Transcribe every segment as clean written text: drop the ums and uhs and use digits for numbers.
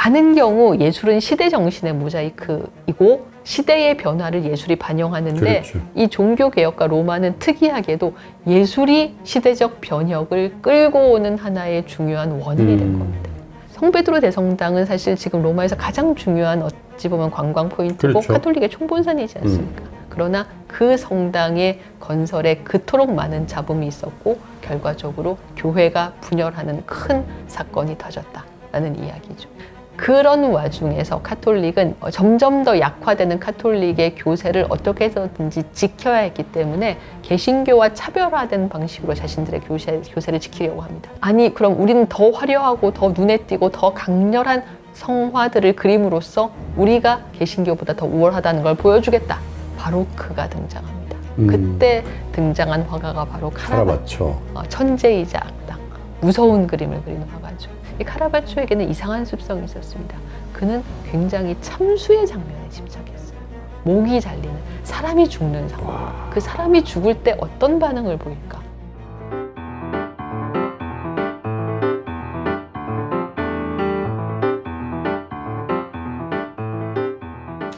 많은 경우 예술은 시대 정신의 모자이크이고 시대의 변화를 예술이 반영하는데 그렇죠. 이 종교개혁과 로마는 특이하게도 예술이 시대적 변혁을 끌고 오는 하나의 중요한 원인이 된 겁니다. 성베드로 대성당은 사실 지금 로마에서 가장 중요한 어찌 보면 관광 포인트고 그렇죠. 카톨릭의 총본산이지 않습니까? 그러나 그 성당의 건설에 그토록 많은 잡음이 있었고 결과적으로 교회가 분열하는 큰 사건이 터졌다라는 이야기죠. 그런 와중에서 카톨릭은 점점 더 약화되는 카톨릭의 교세를 어떻게 해서든지 지켜야 했기 때문에 개신교와 차별화된 방식으로 자신들의 교세를 지키려고 합니다. 아니 그럼 우리는 더 화려하고 더 눈에 띄고 더 강렬한 성화들을 그림으로써 우리가 개신교보다 더 우월하다는 걸 보여주겠다. 바로크가 등장합니다. 그때 등장한 화가가 바로 카라바초. 천재이자 악당, 무서운 그림을 그리는 화가죠. 이 카라바초에게는 이상한 습성이 있었습니다. 그는 굉장히 참수의 장면에 집착했어요. 목이 잘리는, 사람이 죽는 상황. 그 사람이 죽을 때 어떤 반응을 보일까?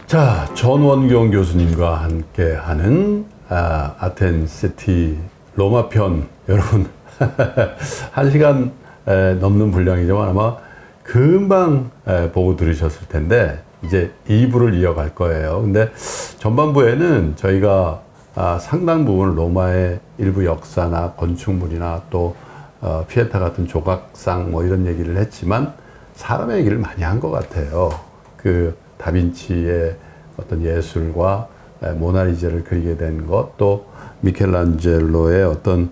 자, 전원경 교수님과 함께하는 아텐시티 로마편, 여러분 1시간 넘는 분량이지만 아마 금방 보고 들으셨을 텐데 이제 2부를 이어갈 거예요. 근데 전반부에는 저희가 상당 부분 로마의 일부 역사나 건축물이나 또 피에타 같은 조각상 뭐 이런 얘기를 했지만 사람의 얘기를 많이 한 것 같아요. 그 다빈치의 어떤 예술과 모나리자를 그리게 된 것, 또 미켈란젤로의 어떤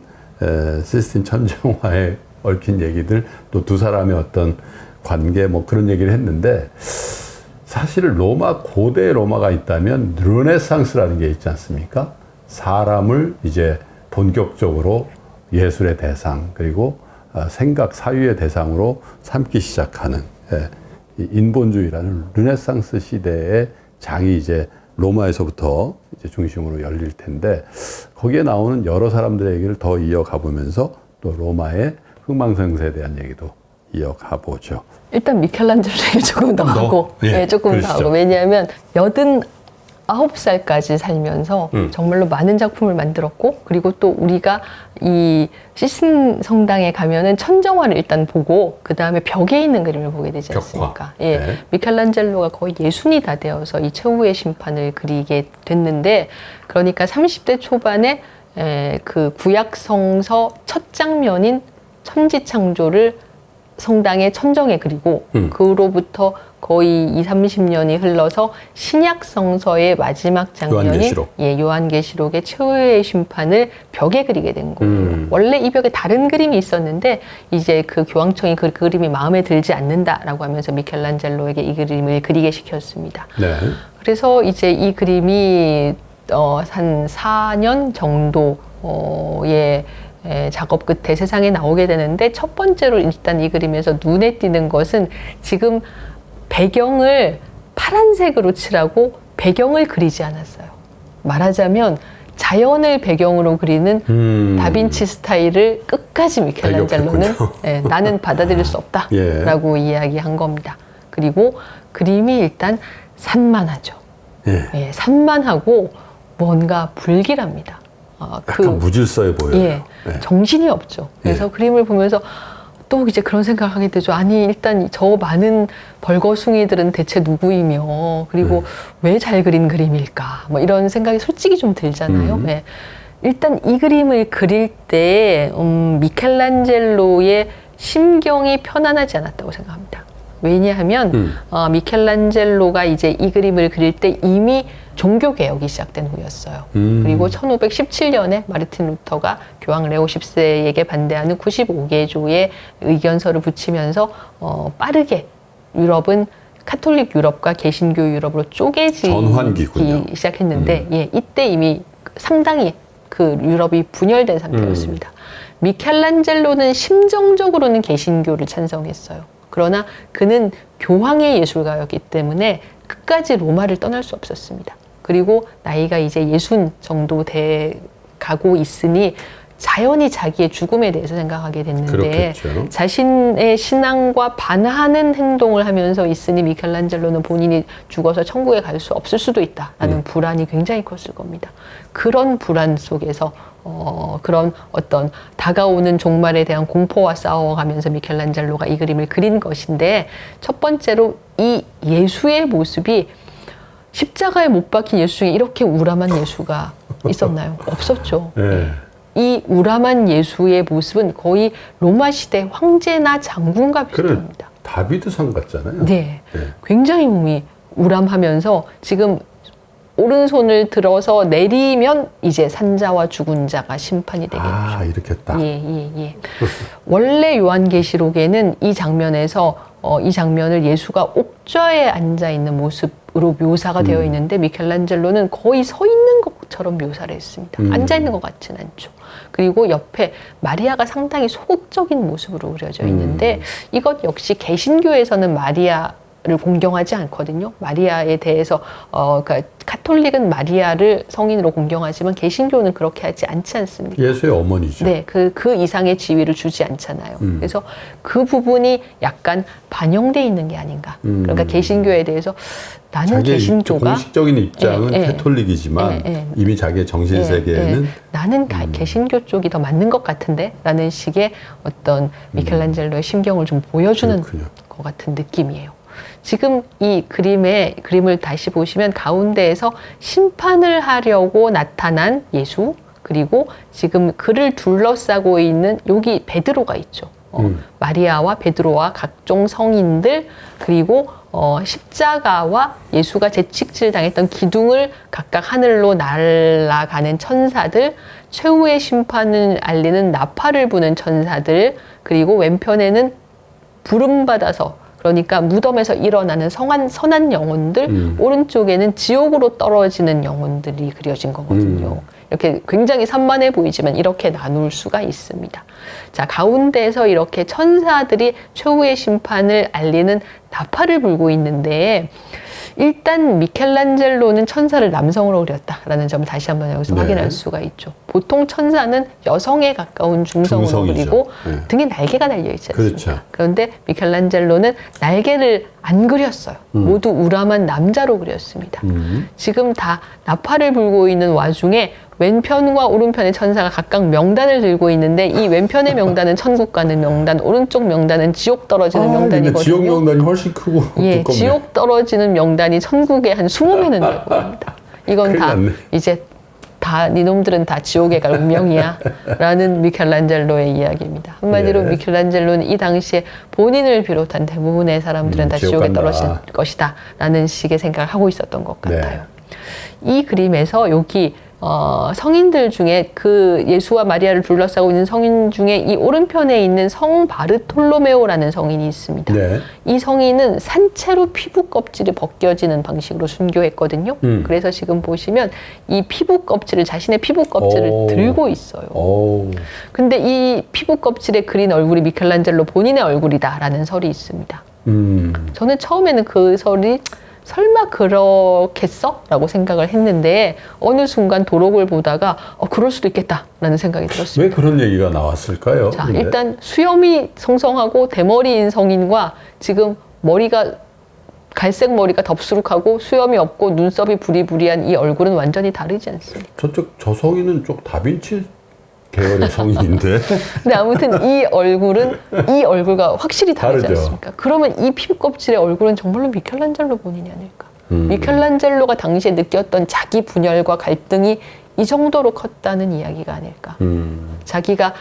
시스틴 천정화에 얽힌 얘기들, 또 두 사람의 어떤 관계 뭐 그런 얘기를 했는데 사실 고대 로마가 있다면 르네상스라는 게 있지 않습니까? 사람을 이제 본격적으로 예술의 대상 그리고 생각 사유의 대상으로 삼기 시작하는 인본주의라는 르네상스 시대의 장이 이제 로마에서부터 이제 중심으로 열릴 텐데 거기에 나오는 여러 사람들의 얘기를 더 이어가 보면서 또 로마의 흥망성쇠에 대한 얘기도 이어가 보죠. 일단 미켈란젤로 얘기 조금 더 하고, 예, 조금 더 하고. 왜냐하면 89살까지 살면서 정말로 많은 작품을 만들었고, 그리고 또 우리가 이 시스틴 성당에 가면은 천정화를 일단 보고 그 다음에 벽에 있는 그림을 보게 되지 않습니까? 예, 네. 미켈란젤로가 거의 예순이 다 되어서 이 최후의 심판을 그리게 됐는데, 그러니까 30대 초반에 그 구약 성서 첫 장면인 천지창조를 성당의 천정에 그리고 그로부터 거의 20-30년이 흘러서 신약 성서의 마지막 장면인 요한계시록의 최후의 심판을 벽에 그리게 된 거예요. 원래 이 벽에 다른 그림이 있었는데 이제 그 교황청이 그 그림이 마음에 들지 않는다라고 하면서 미켈란젤로에게 이 그림을 그리게 시켰습니다. 네. 그래서 이제 이 그림이 한 4년 정도의 작업 끝에 세상에 나오게 되는데, 첫 번째로 일단 이 그림에서 눈에 띄는 것은 지금 배경을 파란색으로 칠하고 배경을 그리지 않았어요. 말하자면 자연을 배경으로 그리는 다빈치 스타일을 끝까지 미켈란젤로는 나는 받아들일 수 없다라고 이야기한 겁니다. 그리고 그림이 일단 산만하죠. 산만하고 뭔가 불길합니다. 약간 무질서해 보여요. 정신이 없죠. 그래서 그림을 보면서 또 이제 그런 생각을 하게 되죠. 아니 일단 저 많은 벌거숭이들은 대체 누구이며, 그리고 왜 잘 그린 그림일까, 뭐 이런 생각이 솔직히 좀 들잖아요. 일단 이 그림을 그릴 때 미켈란젤로의 심경이 편안하지 않았다고 생각합니다. 왜냐하면 미켈란젤로가 이제 이 그림을 그릴 때 이미 종교개혁이 시작된 후였어요. 그리고 1517년에 마르틴 루터가 교황 레오 10세에게 반대하는 95개조의 의견서를 붙이면서 빠르게 유럽은 카톨릭 유럽과 개신교 유럽으로 쪼개지기 시작했는데 이때 이미 상당히 그 유럽이 분열된 상태였습니다. 미켈란젤로는 심정적으로는 개신교를 찬성했어요. 그러나 그는 교황의 예술가였기 때문에 끝까지 로마를 떠날 수 없었습니다. 그리고 나이가 이제 60 정도 돼 가고 있으니 자연히 자기의 죽음에 대해서 생각하게 됐는데 그렇겠죠. 자신의 신앙과 반하는 행동을 하면서 있으니 미켈란젤로는 본인이 죽어서 천국에 갈 수 없을 수도 있다라는 불안이 굉장히 컸을 겁니다. 그런 불안 속에서 그런 어떤 다가오는 종말에 대한 공포와 싸워가면서 미켈란젤로가 이 그림을 그린 것인데, 첫 번째로 이 예수의 모습이 십자가에 못 박힌 예수 중에 이렇게 우람한 예수가 있었나요? 없었죠. 네. 이 우람한 예수의 모습은 거의 로마 시대 황제나 장군과 비슷합니다. 다비드상 같잖아요. 네. 네. 굉장히 몸이 우람하면서 지금 오른손을 들어서 내리면 이제 산자와 죽은 자가 심판이 되겠죠. 아, 이렇게 딱. 예. 원래 요한계시록에는 이 장면에서 이 장면을 예수가 옥좌에 앉아 있는 모습으로 묘사가 되어 있는데, 미켈란젤로는 거의 서 있는 것처럼 묘사를 했습니다. 앉아 있는 것 같진 않죠. 그리고 옆에 마리아가 상당히 소극적인 모습으로 그려져 있는데, 이것 역시 개신교에서는 마리아를 공경하지 않거든요. 마리아에 대해서 그러니까 카톨릭은 마리아를 성인으로 공경하지만 개신교는 그렇게 하지 않지 않습니까? 예수의 어머니죠. 네, 그 이상의 지위를 주지 않잖아요. 그래서 그 부분이 약간 반영돼 있는 게 아닌가. 그러니까 개신교에 대해서 나는 자기의 개신교가 공식적인 입장은 캐톨릭이지만 이미 자기의 정신 세계에는 나는 개신교 쪽이 더 맞는 것 같은데 라는 식의 어떤 미켈란젤로의 심경을 좀 보여주는 그렇군요. 것 같은 느낌이에요. 지금 이 그림을 다시 보시면 가운데에서 심판을 하려고 나타난 예수, 그리고 지금 그를 둘러싸고 있는 여기 베드로가 있죠. 마리아와 베드로와 각종 성인들, 그리고 십자가와 예수가 재직질 당했던 기둥을 각각 하늘로 날아가는 천사들, 최후의 심판을 알리는 나팔을 부는 천사들, 그리고 왼편에는 부름받아서, 그러니까 무덤에서 일어나는 선한 영혼들, 오른쪽에는 지옥으로 떨어지는 영혼들이 그려진 거거든요. 이렇게 굉장히 산만해 보이지만 이렇게 나눌 수가 있습니다. 자, 가운데에서 이렇게 천사들이 최후의 심판을 알리는 나팔을 불고 있는데, 일단 미켈란젤로는 천사를 남성으로 그렸다라는 점을 다시 한번 여기서 확인할 수가 있죠. 보통 천사는 여성에 가까운 중성으로 그리고 등에 날개가 달려있지 않습니까? 그렇죠. 그런데 미켈란젤로는 날개를 안 그렸어요. 모두 우람한 남자로 그렸습니다. 지금 다 나팔을 불고 있는 와중에 왼편과 오른편의 천사가 각각 명단을 들고 있는데, 이 왼편의 명단은 천국 가는 명단, 오른쪽 명단은 지옥 떨어지는 명단이거든요. 지옥 명단이 훨씬 크고 두껍네. 지옥 떨어지는 명단이 천국에 한 20배는 되고 합니다. 이건 다 났네. 이제 다 니놈들은 다 지옥에 갈 운명이야 라는 미켈란젤로의 이야기입니다. 한마디로 미켈란젤로는 이 당시에 본인을 비롯한 대부분의 사람들은 다 지옥에 간다. 떨어질 것이다 라는 식의 생각을 하고 있었던 것 같아요. 이 그림에서 여기 성인들 중에 그 예수와 마리아를 둘러싸고 있는 성인 중에 이 오른편에 있는 성 바르톨로메오라는 성인이 있습니다. 이 성인은 산채로 피부 껍질이 벗겨지는 방식으로 순교했거든요. 그래서 지금 보시면 이 피부 껍질을, 자신의 피부 껍질을 들고 있어요. 근데 이 피부 껍질에 그린 얼굴이 미켈란젤로 본인의 얼굴이다라는 설이 있습니다. 저는 처음에는 그 설이 설마 그렇겠어? 라고 생각을 했는데, 어느 순간 도록을 보다가 그럴 수도 있겠다라는 생각이 들었습니다. 왜 그런 얘기가 나왔을까요? 자, 일단 수염이 성성하고 대머리인 성인과 지금 갈색 머리가 덥수룩하고 수염이 없고 눈썹이 부리부리한 이 얼굴은 완전히 다르지 않습니까? 저 성인은 쪽 다빈치 계열의 성인인데. 근데 아무튼 이 얼굴은 이 얼굴과 확실히 다르지 다르죠. 않습니까? 그러면 이 피부 껍질의 얼굴은 정말로 미켈란젤로 본인이 아닐까? 미켈란젤로가 당시에 느꼈던 자기 분열과 갈등이 이 정도로 컸다는 이야기가 아닐까? 자기가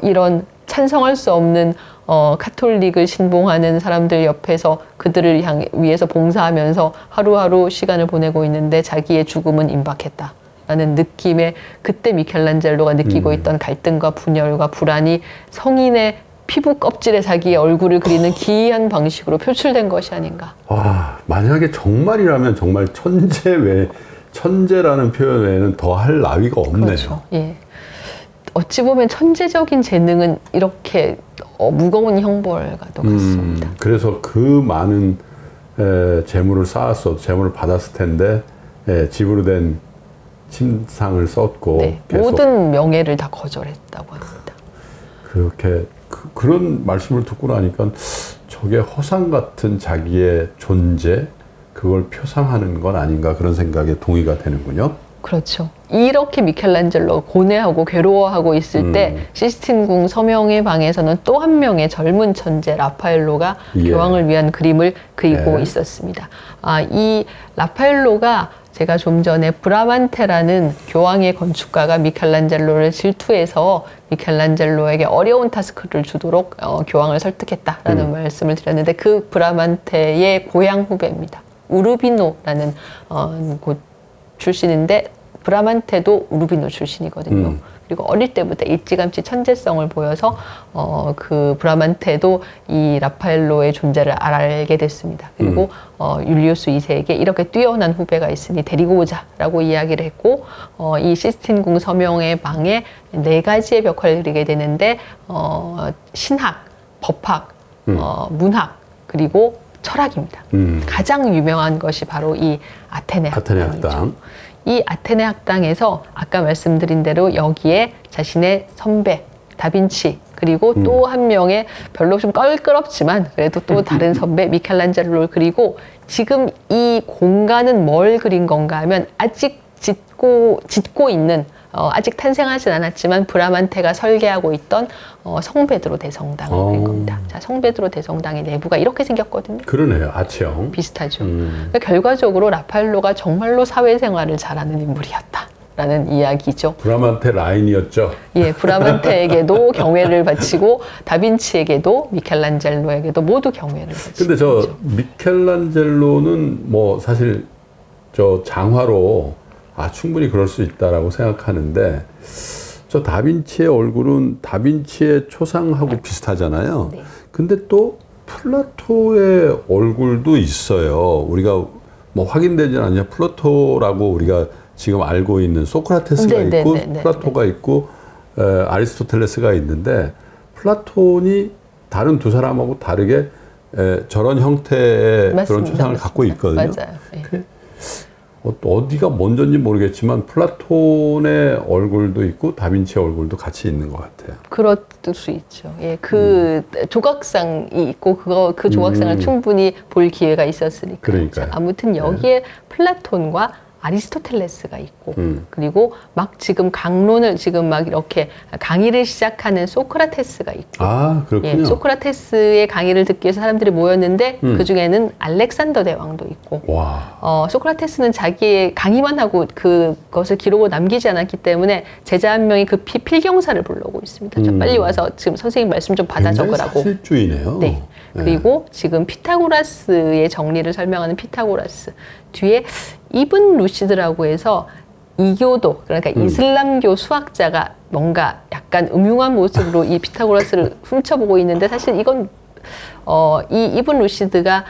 이런 찬성할 수 없는 카톨릭을 신봉하는 사람들 옆에서 그들을 위해서 봉사하면서 하루하루 시간을 보내고 있는데 자기의 죽음은 임박했다 라는 느낌에, 그때 미켈란젤로가 느끼고 있던 갈등과 분열과 불안이 성인의 피부 껍질에 자기의 얼굴을 그리는 기이한 방식으로 표출된 것이 아닌가. 와, 만약에 정말이라면 정말 천재라는 표현 외에는 더 할 나위가 없네요. 그렇죠. 예. 어찌 보면 천재적인 재능은 이렇게 무거운 형벌과도 같습니다. 그래서 그 많은 재물을 쌓았어, 재물을 받았을 텐데, 집으로 된 침상을 썼고 네, 계속 모든 명예를 다 거절했다고 합니다. 그렇게 그런 말씀을 듣고 나니까 저게 허상 같은 자기의 존재 그걸 표상하는 건 아닌가 그런 생각에 동의가 되는군요. 그렇죠. 이렇게 미켈란젤로가 고뇌하고 괴로워하고 있을 때 시스틴 궁 서명의 방에서는 또 한 명의 젊은 천재 라파엘로가 예. 교황을 위한 그림을 그리고 예. 있었습니다. 이 라파엘로가 제가 좀 전에 브라만테라는 교황의 건축가가 미켈란젤로를 질투해서 미켈란젤로에게 어려운 타스크를 주도록 교황을 설득했다라는 말씀을 드렸는데 그 브라만테의 고향 후배입니다. 우르비노라는 곳 출신인데 브라만테도 우르비노 출신이거든요. 그리고 어릴 때부터 일찌감치 천재성을 보여서 그 브라만테도 이 라파엘로의 존재를 알게 됐습니다. 그리고 율리우스 2세에게 이렇게 뛰어난 후배가 있으니 데리고 오자라고 이야기를 했고 이 시스틴 궁 서명의 방에 4가지의 벽화를 그리게 되는데 신학, 법학, 문학 그리고 철학입니다. 가장 유명한 것이 바로 이 아테네 학당이죠. 이 아테네 학당에서 아까 말씀드린 대로 여기에 자신의 선배 다빈치 그리고 또 한 명의 별로 좀 껄끄럽지만 그래도 또 다른 선배 미켈란젤로를 그리고 지금 이 공간은 뭘 그린 건가 하면 아직 짓고 있는 아직 탄생하진 않았지만 브라만테가 설계하고 있던 성베드로 대성당을 그린 겁니다. 자, 성베드로 대성당의 내부가 이렇게 생겼거든요. 그러네요. 아치형. 비슷하죠. 그러니까 결과적으로 라파엘로가 정말로 사회생활을 잘하는 인물이었다라는 이야기죠. 브라만테 라인이었죠. 예, 브라만테에게도 경외를 바치고 다빈치에게도 미켈란젤로에게도 모두 경외를 바치고. 근데 저 미켈란젤로는 뭐 사실 저 장화로 충분히 그럴 수 있다라고 생각하는데 저 다빈치의 얼굴은 다빈치의 초상하고 비슷하잖아요. 네. 근데 또 플라토의 얼굴도 있어요. 우리가 뭐 확인되지는 않냐 플라토라고 우리가 지금 알고 있는 소크라테스가 있고 플라토가 있고 아리스토텔레스가 있는데 플라톤이 다른 두 사람하고 다르게 저런 형태의 맞습니다. 그런 초상을 갖고 있거든요. 맞아요. 네. 어디가 먼저인지 모르겠지만 플라톤의 얼굴도 있고 다빈치의 얼굴도 같이 있는 것 같아요. 그럴 수 있죠. 예, 그 조각상이 있고 그 조각상을 충분히 볼 기회가 있었으니까. 그러니까요. 아무튼 여기에 플라톤과 아리스토텔레스가 있고 그리고 막 지금 강론을 지금 막 이렇게 강의를 시작하는 소크라테스가 있고 그렇군요. 예, 소크라테스의 강의를 듣기 위해서 사람들이 모였는데 그 중에는 알렉산더 대왕도 있고 와. 소크라테스는 자기의 강의만 하고 그것을 기록으로 남기지 않았기 때문에 제자 한 명이 그 필경사를 불러오고 있습니다. 자, 빨리 와서 지금 선생님 말씀 좀 받아 적으라고. 사실주의네요. 네. 그리고 지금 피타고라스의 정리를 설명하는 피타고라스 뒤에 이븐 루시드라고 해서 이교도 그러니까 이슬람교 수학자가 뭔가 약간 음흉한 모습으로 이 피타고라스를 훔쳐보고 있는데 사실 이건 이 이븐 루시드가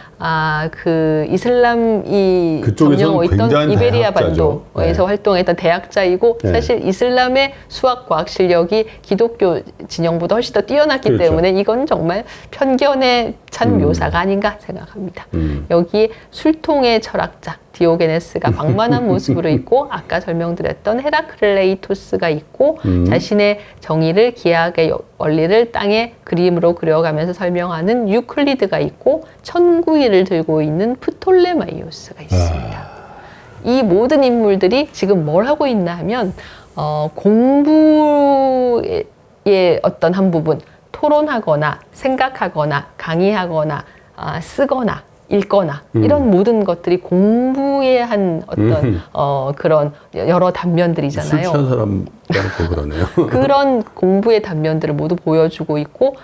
그 이슬람이 점령하고 있던 이베리아 반도에서 활동했던 대학자이고 사실 이슬람의 수학 과학 실력이 기독교 진영보다 훨씬 더 뛰어났기 때문에 이건 정말 편견에 찬 묘사가 아닌가 생각합니다. 여기 술통의 철학자 디오게네스가 방만한 모습으로 있고 아까 설명드렸던 헤라클레이토스가 있고 자신의 정의를 기하학의 원리를 땅에 그림으로 그려가면서 설명하는 유클리드가 있고 천구일을 들고 있는 프톨레마이오스가 있습니다. 이 모든 인물들이 지금 뭘 하고 있나 하면 공부의 어떤 한 부분 토론하거나 생각하거나 강의하거나 쓰거나 읽거나 이런 모든 것들이 공부에 한 어떤 그런 여러 단면들이잖아요. 술 취한 사람 같고 그러네요. 그런 공부의 단면들을 모두 보여주고 있고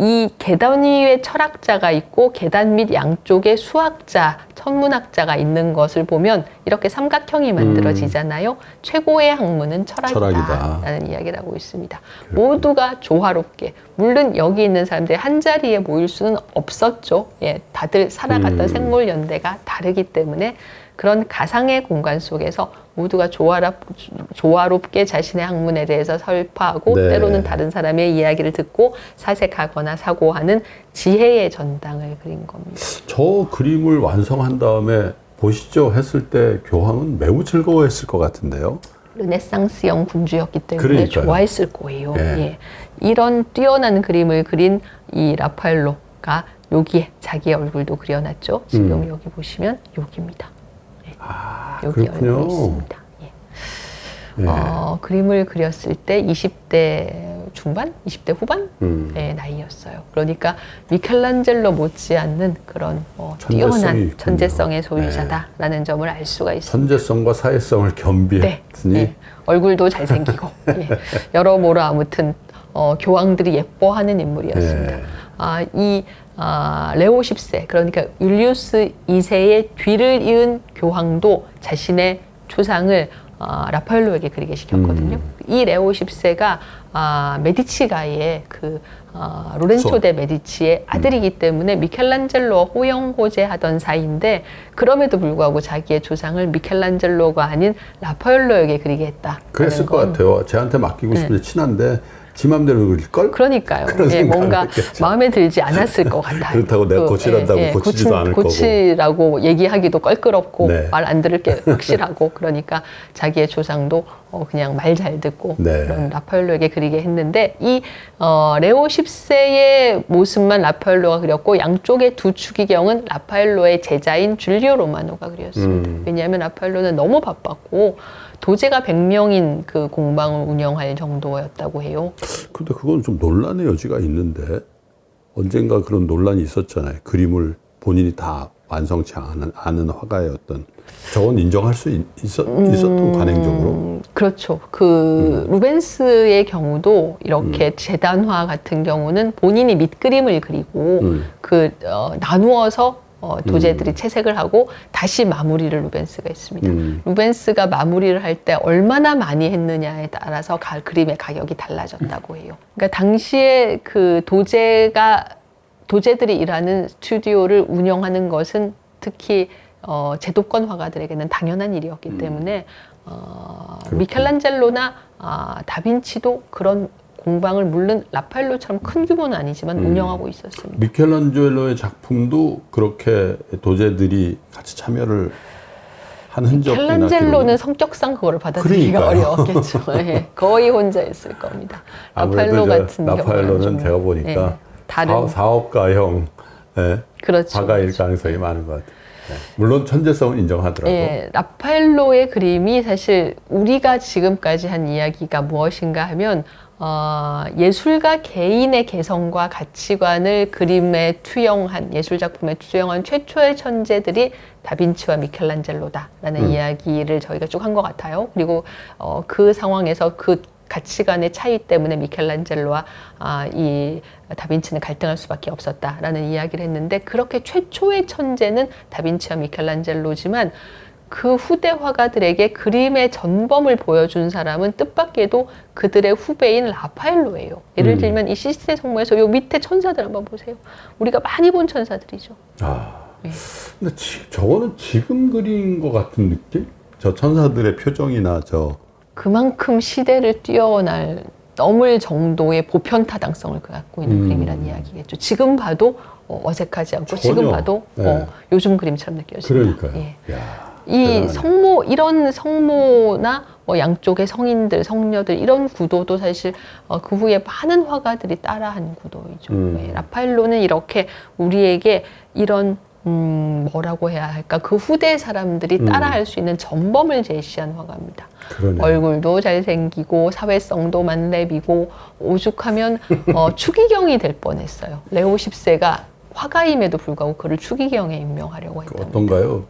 이 계단 위에 철학자가 있고 계단 밑 양쪽에 수학자, 천문학자가 있는 것을 보면 이렇게 삼각형이 만들어지잖아요. 최고의 학문은 철학이다라는 이야기를 하고 있습니다. 모두가 조화롭게 물론 여기 있는 사람들이 한 자리에 모일 수는 없었죠. 예, 다들 살아갔던 생물연대가 다르기 때문에 그런 가상의 공간 속에서 모두가 조화롭게 자신의 학문에 대해서 설파하고 때로는 다른 사람의 이야기를 듣고 사색하거나 사고하는 지혜의 전당을 그린 겁니다. 저 그림을 완성한 다음에 보시죠 했을 때 교황은 매우 즐거워했을 것 같은데요. 르네상스형 군주였기 때문에 그러니까요. 좋아했을 거예요. 예. 예. 이런 뛰어난 그림을 그린 이 라파엘로가 여기에 자기의 얼굴도 그려놨죠. 지금 여기 보시면 여기입니다. 예. 여기 그렇군요. 얼굴이 있습니다. 예. 예. 그림을 그렸을 때 20대 중반, 20대 후반 의 나이였어요. 그러니까 미켈란젤로 못지않는 그런 천재성이 뛰어난 있군요. 천재성의 소유자다라는 점을 알 수가 있습니다. 천재성과 사회성을 겸비했으니 네. 얼굴도 잘생기고 예. 여러모로 아무튼 교황들이 예뻐하는 인물이었습니다. 예. 레오 10세 그러니까 율리우스 2세의 뒤를 이은 교황도 자신의 초상을 라파엘로에게 그리게 시켰거든요. 이 레오 10세가 메디치가의 로렌초 데 메디치의 아들이기 때문에 미켈란젤로와 호영호제하던 사이인데 그럼에도 불구하고 자기의 조상을 미켈란젤로가 아닌 라파엘로에게 그리게 했다. 그랬을 것 같아요. 쟤한테 맡기고 싶은데 친한데 지 맘대로 그릴걸? 그러니까요. 그런 예, 뭔가 했겠죠. 마음에 들지 않았을 것 같아요. 그렇다고 내가 고치란다고 고치지도 않을 거고. 고치라고 얘기하기도 껄끄럽고 네. 말 안 들을 게 확실하고 그러니까 자기의 조상도 그냥 말 잘 듣고 네. 그런 라파엘로에게 그리게 했는데 이 레오 10세의 모습만 라파엘로가 그렸고 양쪽의 두 추기경은 라파엘로의 제자인 줄리오 로마노가 그렸습니다. 왜냐하면 라파엘로는 너무 바빴고 도제가 100명인 그 공방을 운영할 정도였다고 해요. 근데 그건 좀 논란의 여지가 있는데 언젠가 그런 논란이 있었잖아요. 그림을 본인이 다 완성치 않은 화가의 어떤 저건 인정할 수 있었던 관행적으로. 그렇죠. 루벤스의 경우도 이렇게 재단화 같은 경우는 본인이 밑그림을 그리고 나누어서 도제들이 채색을 하고 다시 마무리를 루벤스가 했습니다. 루벤스가 마무리를 할 때 얼마나 많이 했느냐에 따라서 그림의 가격이 달라졌다고 해요. 그러니까 당시에 그 도제들이 일하는 스튜디오를 운영하는 것은 특히 제도권 화가들에게는 당연한 일이었기 때문에 미켈란젤로나 다빈치도 그런 공방을 물론 라파엘로처럼 큰 규모는 아니지만 운영하고 있었습니다. 미켈란젤로의 작품도 그렇게 도제들이 같이 참여를 한 흔적이나 미켈란젤로는 성격상 그거를 받아들이기가 어려웠겠죠. 예, 거의 혼자였을 겁니다. 라파엘로 같은 경우는 라파엘로는 제가 보니까 다른 사업가형 그렇죠. 화가일 가능성이 많은 것 같아요. 물론 천재성은 인정하더라도. 예, 라파엘로의 그림이 사실 우리가 지금까지 한 이야기가 무엇인가 하면 예술가 개인의 개성과 가치관을 그림에 투영한 예술작품에 투영한 최초의 천재들이 다빈치와 미켈란젤로다라는 이야기를 저희가 쭉 한 것 같아요. 그리고 그 상황에서 그 가치관의 차이 때문에 미켈란젤로와 이 다빈치는 갈등할 수밖에 없었다라는 이야기를 했는데 그렇게 최초의 천재는 다빈치와 미켈란젤로지만 그 후대 화가들에게 그림의 전범을 보여준 사람은 뜻밖에도 그들의 후배인 라파엘로예요. 예를 들면 이 시스테 성모에서 요 밑에 천사들 한번 보세요. 우리가 많이 본 천사들이죠. 네. 근데 저거는 지금 그린 것 같은 느낌? 저 천사들의 표정이나 그만큼 시대를 넘을 정도의 보편 타당성을 갖고 있는 그림이라는 이야기겠죠. 지금 봐도 어색하지 않고 지금 봐도 요즘 그림처럼 느껴집니다. 그러니까요. 예. 이 이런 성모나 양쪽의 성인들, 성녀들 이런 구도도 사실 그 후에 많은 화가들이 따라한 구도이죠. 라파엘로는 이렇게 우리에게 이런 뭐라고 해야 할까? 그 후대 사람들이 따라할 수 있는 전범을 제시한 화가입니다. 그러네요. 얼굴도 잘생기고 사회성도 만렙이고 오죽하면 추기경이 될 뻔했어요. 레오 10세가 화가임에도 불구하고 그를 추기경에 임명하려고 했답니다. 어떤가요?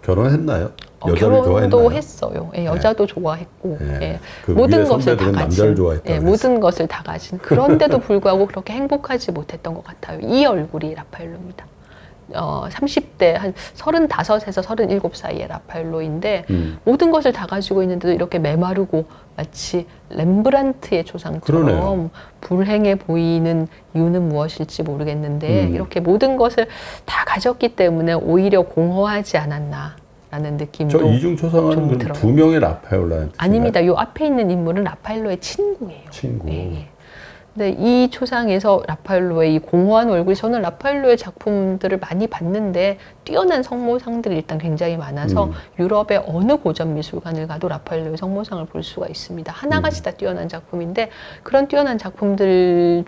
결혼했나요? 여자를 결혼도 좋아했나요? 했어요. 예, 여자도 좋아했고 그 모든 위에 것을 다 선배들은 남자를 가진 좋아했다고 모든 것을 다 가진 그런데도 불구하고 그렇게 행복하지 못했던 것 같아요. 이 얼굴이 라파엘로입니다. 30대 한 35에서 37 사이의 라파엘로인데 모든 것을 다 가지고 있는데도 이렇게 메마르고 마치 렘브란트의 조상처럼 그러네요. 불행해 보이는 이유는 무엇일지 모르겠는데 이렇게 모든 것을 다 가졌기 때문에 오히려 공허하지 않았나라는 느낌도 저 이중 초상화는 들어요. 두 명의 라파엘로한테 아닙니다. 요 앞에 있는 인물은 라파엘로의 친구예요. 친구. 예. 근데 이 초상에서 라파엘로의 이 공허한 얼굴이, 저는 라파엘로의 작품들을 많이 봤는데 뛰어난 성모상들이 일단 굉장히 많아서 유럽의 어느 고전 미술관을 가도 라파엘로의 성모상을 볼 수가 있습니다. 하나같이 다 뛰어난 작품인데 그런 뛰어난 작품들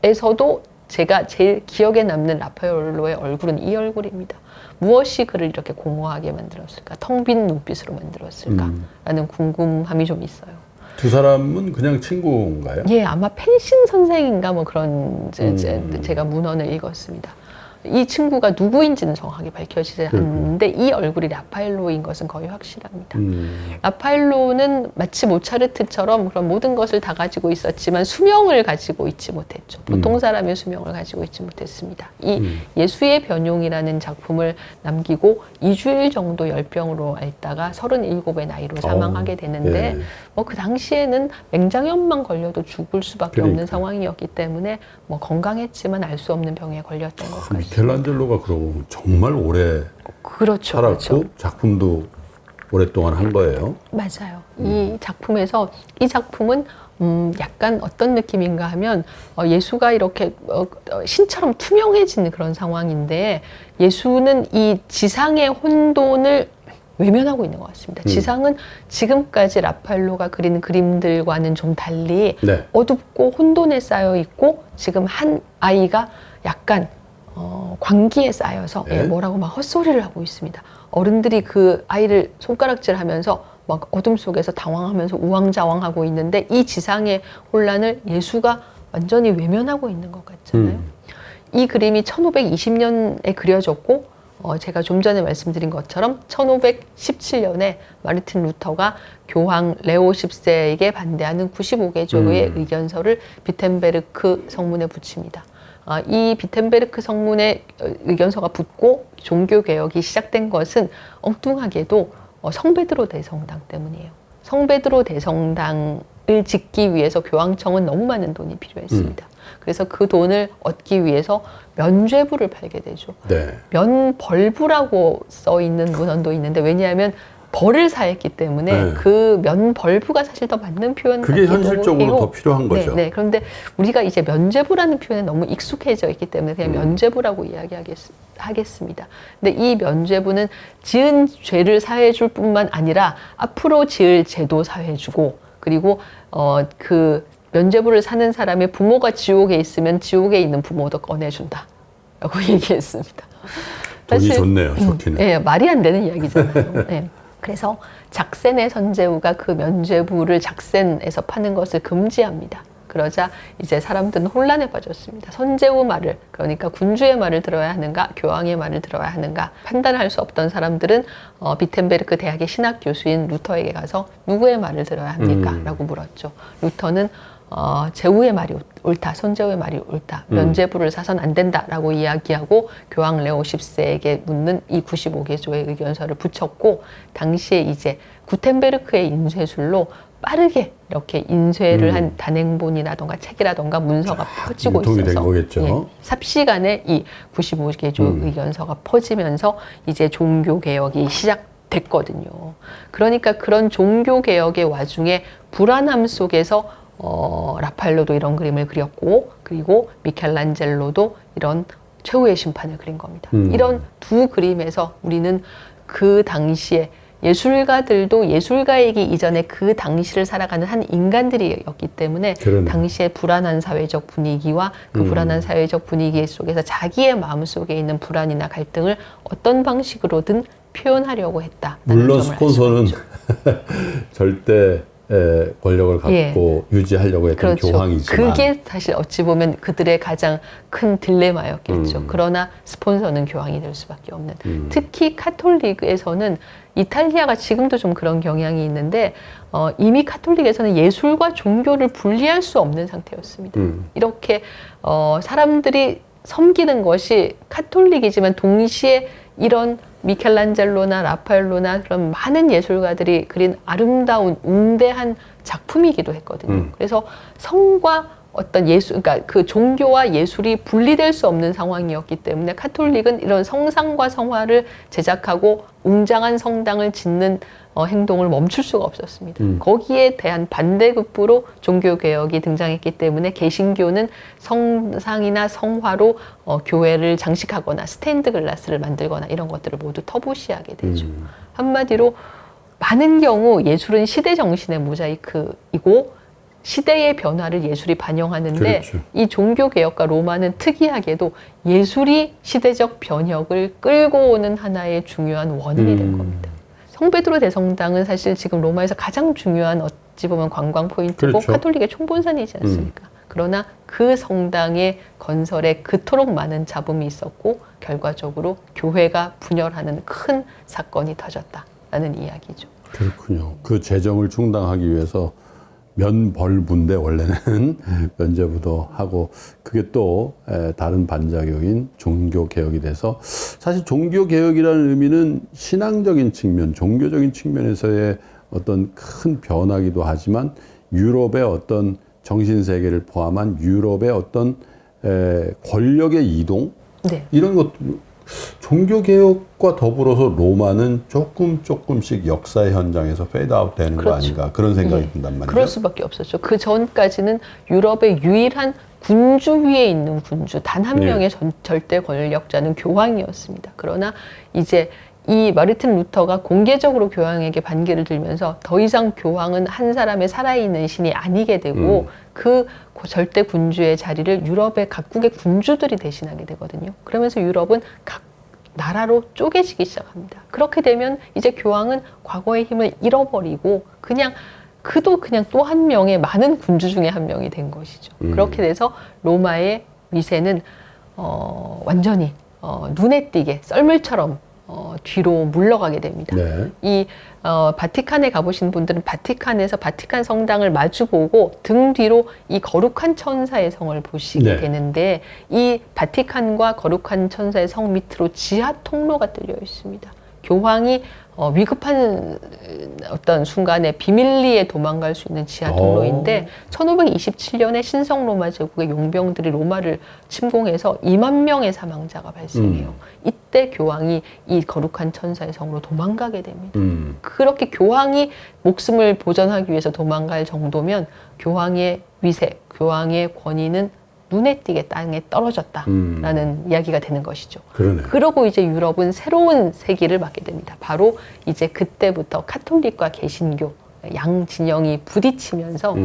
중에서도 제가 제일 기억에 남는 라파엘로의 얼굴은 이 얼굴입니다. 무엇이 그를 이렇게 공허하게 만들었을까? 텅 빈 눈빛으로 만들었을까? 라는 궁금함이 좀 있어요. 두 사람은 그냥 친구인가요? 예, 아마 펜싱 선생인가 뭐 그런 제가 문헌을 읽었습니다. 이 친구가 누구인지는 정확하게 밝혀지지 않는데 이 얼굴이 라파엘로인 것은 거의 확실합니다. 라파엘로는 마치 모차르트처럼 그런 모든 것을 다 가지고 있었지만 수명을 가지고 있지 못했죠. 보통 사람의 수명을 가지고 있지 못했습니다. 이 예수의 변용이라는 작품을 남기고 2주일 정도 열병으로 앓다가 37의 나이로 사망하게 되는데 네. 뭐 그 당시에는 맹장염만 걸려도 죽을 수밖에 없는 그러니까. 상황이었기 때문에 뭐 건강했지만 알 수 없는 병에 걸렸던 것 같습니다. 미켈란젤로가 그러고 정말 오래 그렇죠. 살았고 그렇죠. 작품도 오랫동안 한 거예요. 맞아요. 이 작품에서 이 작품은 약간 어떤 느낌인가 하면 예수가 이렇게 신처럼 투명해진 그런 상황인데 예수는 이 지상의 혼돈을 외면하고 있는 것 같습니다. 지상은 지금까지 라파엘로가 그린 그림들과는 좀 달리 네. 어둡고 혼돈에 쌓여 있고 지금 한 아이가 약간 광기에 쌓여서 네. 뭐라고 막 헛소리를 하고 있습니다. 어른들이 그 아이를 손가락질하면서 막 어둠 속에서 당황하면서 우왕좌왕하고 있는데 이 지상의 혼란을 예수가 완전히 외면하고 있는 것 같잖아요. 이 그림이 1520년에 그려졌고 제가 좀 전에 말씀드린 것처럼 1517년에 마르틴 루터가 교황 레오 10세에게 반대하는 95개조의 의견서를 비텐베르크 성문에 붙입니다. 이 비텐베르크 성문에 의견서가 붙고 종교개혁이 시작된 것은 엉뚱하게도 성베드로 대성당 때문이에요. 성베드로 대성당을 짓기 위해서 교황청은 너무 많은 돈이 필요했습니다. 그래서 그 돈을 얻기 위해서 면죄부를 팔게 되죠. 네. 면벌부라고 써 있는 문헌도 있는데 왜냐하면 벌을 사했기 때문에 네. 그 면벌부가 사실 더 맞는 표현 그게 같기도 현실적으로 해요. 더 필요한 거죠. 네, 네. 그런데 우리가 이제 면죄부라는 표현에 너무 익숙해져 있기 때문에 그냥 면죄부라고 이야기하겠습니다. 근데 이 면죄부는 지은 죄를 사해줄 뿐만 아니라 앞으로 지을 죄도 사해주고 그리고 그 면죄부를 사는 사람의 부모가 지옥에 있으면 지옥에 있는 부모도 꺼내준다 라고 얘기했습니다. 돈이 사실, 좋네요. 좋기는. 네, 말이 안 되는 이야기잖아요. 네. 그래서 작센의 선제우가 그 면죄부를 작센에서 파는 것을 금지합니다. 그러자 이제 사람들은 혼란에 빠졌습니다. 선제우 말을, 그러니까 군주의 말을 들어야 하는가, 교황의 말을 들어야 하는가 판단할 수 없던 사람들은 비텐베르크 대학의 신학 교수인 루터에게 가서 누구의 말을 들어야 합니까? 라고 물었죠. 루터는 제후의 말이 옳다, 선제후의 말이 옳다, 면죄부를 사선 안 된다라고 이야기하고 교황 레오 10세에게 묻는 이 95개조의 의견서를 붙였고 당시에 이제 구텐베르크의 인쇄술로 빠르게 이렇게 인쇄를 한 단행본이라던가 책이라던가 문서가 퍼지고 유통이 된 있어서 거겠죠. 예, 삽시간에 이 95개조 의견서가 퍼지면서 이제 종교개혁이 시작됐거든요. 그러니까 그런 종교개혁의 와중에 불안함 속에서 라파엘로도 이런 그림을 그렸고 그리고 미켈란젤로도 이런 최후의 심판을 그린 겁니다. 이런 두 그림에서 우리는 그 당시에 예술가들도 예술가이기 이전에 그 당시를 살아가는 한 인간들이었기 때문에 그러네. 당시의 불안한 사회적 분위기와 그 불안한 사회적 분위기 속에서 자기의 마음속에 있는 불안이나 갈등을 어떤 방식으로든 표현하려고 했다. 물론 스폰서는 절대 권력을 갖고 유지하려고 했던 그렇죠. 교황이지만 그게 사실 어찌 보면 그들의 가장 큰 딜레마였겠죠. 그러나 스폰서는 교황이 될 수밖에 없는. 특히 카톨릭에서는 이탈리아가 지금도 좀 그런 경향이 있는데 이미 카톨릭에서는 예술과 종교를 분리할 수 없는 상태였습니다. 이렇게 사람들이 섬기는 것이 카톨릭이지만 동시에 이런 미켈란젤로나 라파엘로나 그런 많은 예술가들이 그린 아름다운 웅대한 작품이기도 했거든요. 그래서 성과 어떤 그러니까 그 종교와 예술이 분리될 수 없는 상황이었기 때문에 카톨릭은 이런 성상과 성화를 제작하고 웅장한 성당을 짓는 행동을 멈출 수가 없었습니다. 거기에 대한 반대급부로 종교개혁이 등장했기 때문에 개신교는 성상이나 성화로 교회를 장식하거나 스테인드 글라스를 만들거나 이런 것들을 모두 터부시하게 되죠. 한마디로 많은 경우 예술은 시대 정신의 모자이크이고 시대의 변화를 예술이 반영하는데 그렇죠. 이 종교개혁과 로마는 특이하게도 예술이 시대적 변혁을 끌고 오는 하나의 중요한 원인이 된 겁니다. 성베드로 대성당은 사실 지금 로마에서 가장 중요한 어찌 보면 관광 포인트고 그렇죠. 카톨릭의 총본산이지 않습니까? 그러나 그 성당의 건설에 그토록 많은 잡음이 있었고 결과적으로 교회가 분열하는 큰 사건이 터졌다라는 이야기죠. 그렇군요. 그 재정을 충당하기 위해서 면벌부인데 원래는 면제부도 하고 그게 또 다른 반작용인 종교개혁이 돼서 사실 종교개혁이라는 의미는 신앙적인 측면, 종교적인 측면에서의 어떤 큰 변화기도 하지만 유럽의 어떤 정신세계를 포함한 유럽의 어떤 권력의 이동 네. 이런 것도 종교개혁과 더불어서 로마는 조금씩 역사의 현장에서 페이드아웃 되는 거 그렇죠. 아닌가 그런 생각이 든단 말이죠. 그럴 수밖에 없었죠. 그 전까지는 유럽의 유일한 군주 위에 있는 군주, 단 한 명의 절대 권력자는 교황이었습니다. 그러나 이제 이 마르틴 루터가 공개적으로 교황에게 반기를 들면서 더 이상 교황은 한 사람의 살아있는 신이 아니게 되고 그 절대 군주의 자리를 유럽의 각국의 군주들이 대신하게 되거든요. 그러면서 유럽은 각 나라로 쪼개지기 시작합니다. 그렇게 되면 이제 교황은 과거의 힘을 잃어버리고 그냥 또 한 명의 많은 군주 중에 한 명이 된 것이죠. 그렇게 돼서 로마의 위세는 완전히 눈에 띄게 썰물처럼 뒤로 물러가게 됩니다. 네. 이 바티칸에 가보신 분들은 바티칸에서 바티칸 성당을 마주보고 등 뒤로 이 거룩한 천사의 성을 보시게 되는데 이 바티칸과 거룩한 천사의 성 밑으로 지하 통로가 뚫려 있습니다. 교황이 위급한 어떤 순간에 비밀리에 도망갈 수 있는 지하 통로인데 1527년에 신성 로마 제국의 용병들이 로마를 침공해서 2만 명의 사망자가 발생해요. 이때 교황이 이 거룩한 천사의 성으로 도망가게 됩니다. 그렇게 교황이 목숨을 보전하기 위해서 도망갈 정도면 교황의 위세, 교황의 권위는 눈에 띄게 땅에 떨어졌다라는 이야기가 되는 것이죠. 그러네. 그러고 이제 유럽은 새로운 세기를 맞게 됩니다. 바로 이제 그때부터 카톨릭과 개신교 양 진영이 부딪히면서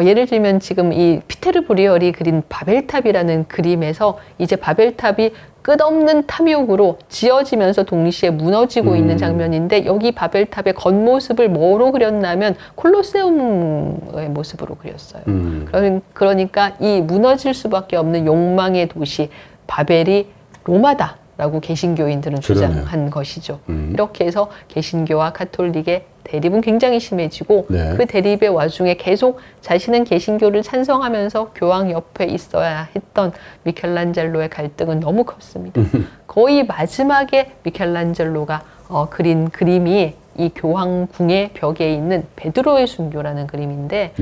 예를 들면 지금 이 피테르 브리얼이 그린 바벨탑이라는 그림에서 이제 바벨탑이 끝없는 탐욕으로 지어지면서 동시에 무너지고 있는 장면인데 여기 바벨탑의 겉모습을 뭐로 그렸냐면 콜로세움의 모습으로 그렸어요. 그러니까 이 무너질 수밖에 없는 욕망의 도시 바벨이 로마다. 라고 개신교인들은 주장한 것이죠. 이렇게 해서 개신교와 카톨릭의 대립은 굉장히 심해지고 그 대립의 와중에 계속 자신은 개신교를 찬성하면서 교황 옆에 있어야 했던 미켈란젤로의 갈등은 너무 컸습니다. 거의 마지막에 미켈란젤로가 그린 그림이 이 교황궁의 벽에 있는 베드로의 순교라는 그림인데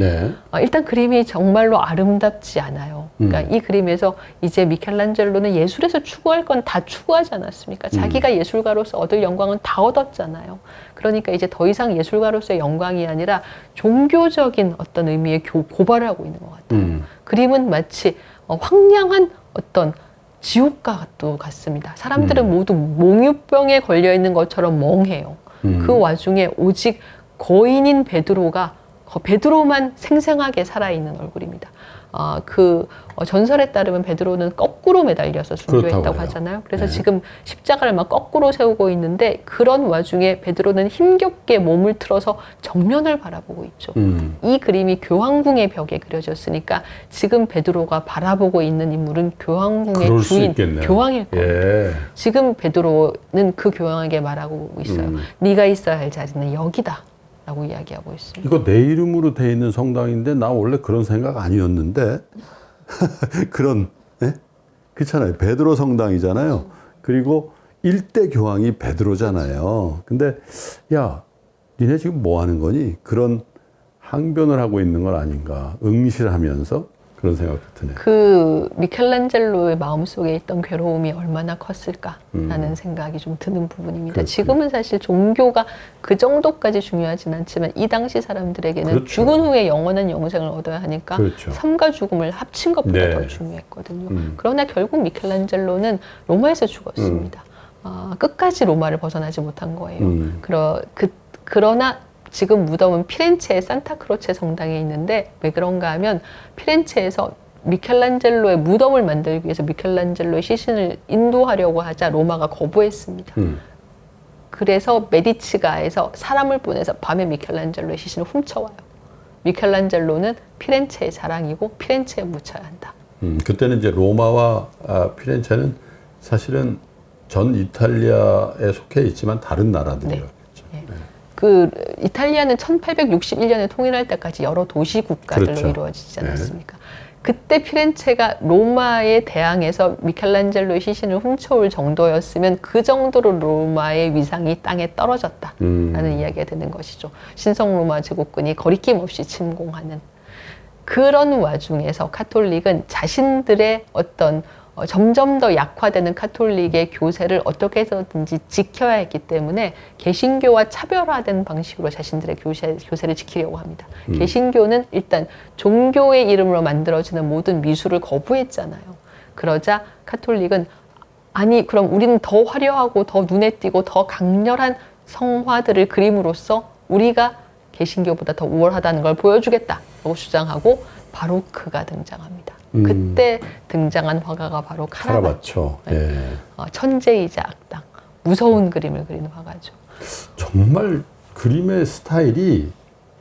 일단 그림이 정말로 아름답지 않아요. 그러니까 이 그림에서 이제 미켈란젤로는 예술에서 추구할 건 다 추구하지 않았습니까? 자기가 예술가로서 얻을 영광은 다 얻었잖아요. 그러니까 이제 더 이상 예술가로서의 영광이 아니라 종교적인 어떤 의미의 고발을 하고 있는 것 같아요. 그림은 마치 황량한 어떤 지옥과 같습니다. 사람들은 모두 몽유병에 걸려 있는 것처럼 멍해요. 그 와중에 오직 거인인 베드로만 생생하게 살아있는 얼굴입니다. 그 전설에 따르면 베드로는 거꾸로 매달려서 순교했다고 하잖아요. 그래서 지금 십자가를 막 거꾸로 세우고 있는데 그런 와중에 베드로는 힘겹게 몸을 틀어서 정면을 바라보고 있죠. 이 그림이 교황궁의 벽에 그려졌으니까 지금 베드로가 바라보고 있는 인물은 교황궁의 주인 교황일 겁니다. 지금 베드로는 그 교황에게 말하고 있어요. 네가 있어야 할 자리는 여기다. 라고 이야기하고 있습니다. 이거 내 이름으로 돼 있는 성당인데 나 원래 그런 생각 아니었는데 그런 그렇잖아요. 베드로 성당이잖아요. 그리고 일대 교황이 베드로잖아요. 근데 야 니네 지금 뭐 하는 거니? 그런 항변을 하고 있는 건 아닌가. 응실하면서 그런 생각도 드네요. 그 미켈란젤로의 마음속에 있던 괴로움이 얼마나 컸을까라는 생각이 좀 드는 부분입니다. 그렇군요. 지금은 사실 종교가 그 정도까지 중요하진 않지만 이 당시 사람들에게는 그렇죠. 죽은 후에 영원한 영생을 얻어야 하니까 그렇죠. 삶과 죽음을 합친 것보다 네. 더 중요했거든요. 그러나 결국 미켈란젤로는 로마에서 죽었습니다. 끝까지 로마를 벗어나지 못한 거예요. 그러나 지금 무덤은 피렌체의 산타크로체 성당에 있는데 왜 그런가 하면 피렌체에서 미켈란젤로의 무덤을 만들기 위해서 미켈란젤로의 시신을 인도하려고 하자 로마가 거부했습니다. 그래서 메디치가에서 사람을 보내서 밤에 미켈란젤로의 시신을 훔쳐와요. 미켈란젤로는 피렌체의 자랑이고 피렌체에 묻혀야 한다. 그때는 이제 로마와 피렌체는 사실은 전 이탈리아에 속해 있지만 다른 나라들이었죠. 네. 그 이탈리아는 1861년에 통일할 때까지 여러 도시 국가들로 그렇죠. 이루어지지 않았습니까? 그때 피렌체가 로마에 대항해서 미켈란젤로의 시신을 훔쳐올 정도였으면 그 정도로 로마의 위상이 땅에 떨어졌다라는 이야기가 되는 것이죠. 신성 로마 제국군이 거리낌 없이 침공하는 그런 와중에서 카톨릭은 자신들의 어떤 점점 더 약화되는 카톨릭의 교세를 어떻게 해서든지 지켜야 했기 때문에 개신교와 차별화된 방식으로 자신들의 교세를 지키려고 합니다. 개신교는 일단 종교의 이름으로 만들어지는 모든 미술을 거부했잖아요. 그러자 카톨릭은 아니 그럼 우리는 더 화려하고 더 눈에 띄고 더 강렬한 성화들을 그림으로써 우리가 개신교보다 더 우월하다는 걸 보여주겠다고 주장하고 바로크가 등장합니다. 그때 등장한 화가가 바로 카라바초. 예. 천재이자 악당, 무서운 그림을 그리는 화가죠. 정말 그림의 스타일이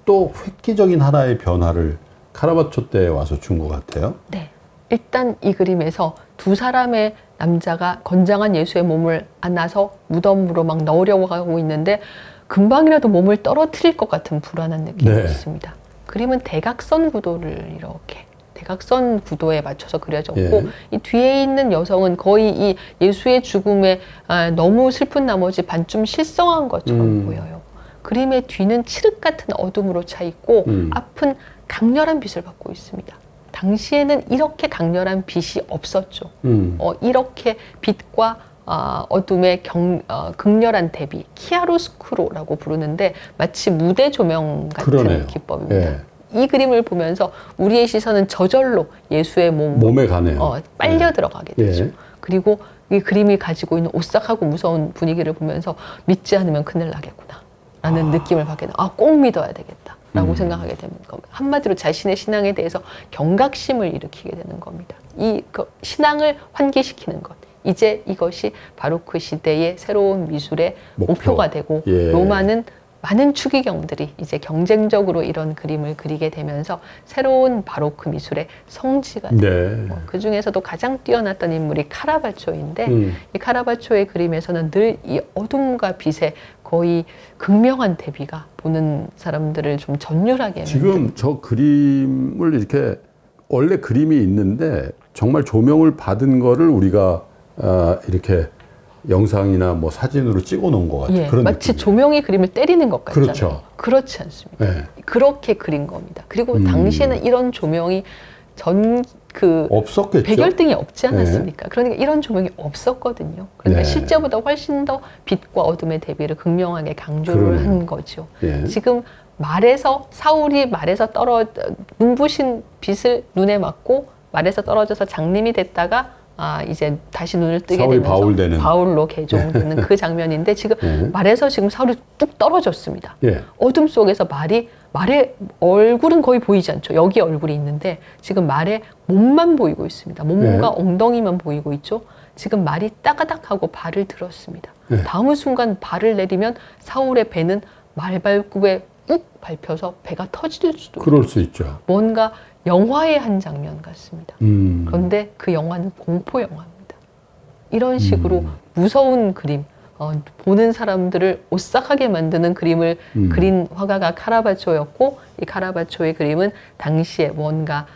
또 획기적인 하나의 변화를 카라바초 때 와서 준 것 같아요. 네. 일단 이 그림에서 두 사람의 남자가 건장한 예수의 몸을 안아서 무덤으로 막 넣으려고 하고 있는데 금방이라도 몸을 떨어뜨릴 것 같은 불안한 느낌이 네. 있습니다. 그림은 대각선 구도를 이렇게 대각선 구도에 맞춰서 그려졌고 예. 이 뒤에 있는 여성은 거의 이 예수의 죽음에 너무 슬픈 나머지 반쯤 실성한 것처럼 보여요. 그림의 뒤는 칠흑 같은 어둠으로 차 있고 앞은 강렬한 빛을 받고 있습니다. 당시에는 이렇게 강렬한 빛이 없었죠. 이렇게 빛과 어둠의 극렬한 대비, 키아로스쿠로라고 부르는데 마치 무대 조명 같은 그러네요. 기법입니다. 예. 이 그림을 보면서 우리의 시선은 저절로 예수의 몸에 가네요. 빨려 예. 들어가게 되죠. 예. 그리고 이 그림이 가지고 있는 오싹하고 무서운 분위기를 보면서 믿지 않으면 큰일 나겠구나 라는 느낌을 받게 돼요. 꼭 믿어야 되겠다 라고 생각하게 되는 겁니다. 한마디로 자신의 신앙에 대해서 경각심을 일으키게 되는 겁니다. 신앙을 환기시키는 것. 이제 이것이 바로크 시대의 새로운 미술의 목표가 되고 예. 로마는 많은 추기경들이 이제 경쟁적으로 이런 그림을 그리게 되면서 새로운 바로크 미술의 성지가 돼요. 네. 그 중에서도 가장 뛰어났던 인물이 카라바초인데 이 카라바초의 그림에서는 늘 이 어둠과 빛의 거의 극명한 대비가 보는 사람들을 좀 전율하게 지금 저 그림을 이렇게 원래 그림이 있는데 정말 조명을 받은 거를 우리가 이렇게 영상이나 뭐 사진으로 찍어 놓은 것 같아요. 그런 마치 느낌이에요. 조명이 그림을 때리는 것 같잖아요. 그렇죠. 그렇지 않습니다. 네. 그렇게 그린 겁니다. 그리고 당시에는 이런 조명이 없었겠죠. 백열등이 없지 않았습니까? 그러니까 이런 조명이 없었거든요. 그러니까 네. 실제보다 훨씬 더 빛과 어둠의 대비를 극명하게 강조를 그러네요. 한 거죠. 예. 지금 사울이 말에서 눈부신 빛을 눈에 맞고 말에서 떨어져서 장님이 됐다가 이제 다시 눈을 뜨게 사울이 되면서 바울로 개종되는 그 장면인데 지금 말에서 지금 사울이 뚝 떨어졌습니다. 예. 어둠 속에서 말의 얼굴은 거의 보이지 않죠. 여기 얼굴이 있는데 지금 말의 몸만 보이고 있습니다. 몸과 엉덩이만 보이고 있죠. 지금 말이 따가닥하고 발을 들었습니다. 다음 순간 발을 내리면 사울의 배는 말발굽에 욱 밟혀서 배가 터질 수도 그럴 수 있죠. 뭔가 영화의 한 장면 같습니다. 그런데 그 영화는 공포 영화입니다. 이런 식으로 무서운 그림, 보는 사람들을 오싹하게 만드는 그림을 그린 화가가 카라바초였고 이 카라바초의 그림은 당시에 뭔가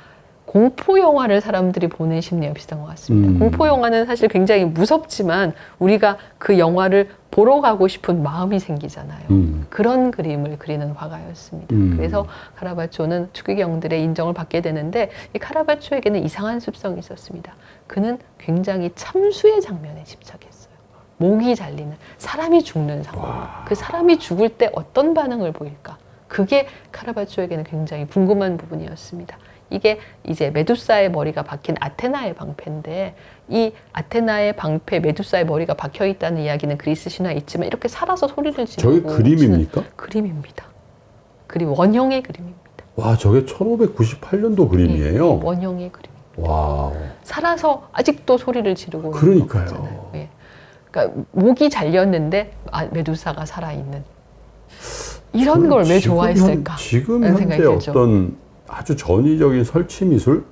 공포 영화를 사람들이 보는 심리와 비슷한 것 같습니다. 공포 영화는 사실 굉장히 무섭지만 우리가 그 영화를 보러 가고 싶은 마음이 생기잖아요. 그런 그림을 그리는 화가였습니다. 그래서 카라바초는 추기경들의 인정을 받게 되는데 이 카라바초에게는 이상한 습성이 있었습니다. 그는 굉장히 참수의 장면에 집착했어요. 목이 잘리는, 사람이 죽는 상황. 그 사람이 죽을 때 어떤 반응을 보일까? 그게 카라바초에게는 굉장히 궁금한 부분이었습니다. 이게 이제 메두사의 머리가 박힌 아테나의 방패인데 이 아테나의 방패 메두사의 머리가 박혀 있다는 이야기는 그리스 신화에 있지만 이렇게 살아서 소리를 지르고 저게 그림입니까? 그림입니다. 그림 원형의 그림입니다. 와, 저게 1598년도 그림이에요. 네, 원형의 그림. 와. 살아서 아직도 소리를 지르고 그러니까요. 있는 거잖아요. 예. 그러니까 목이 잘렸는데 메두사가 살아 있는 이런 걸 왜 좋아했을까? 지금 현재 어떤 아주 전위적인 설치 미술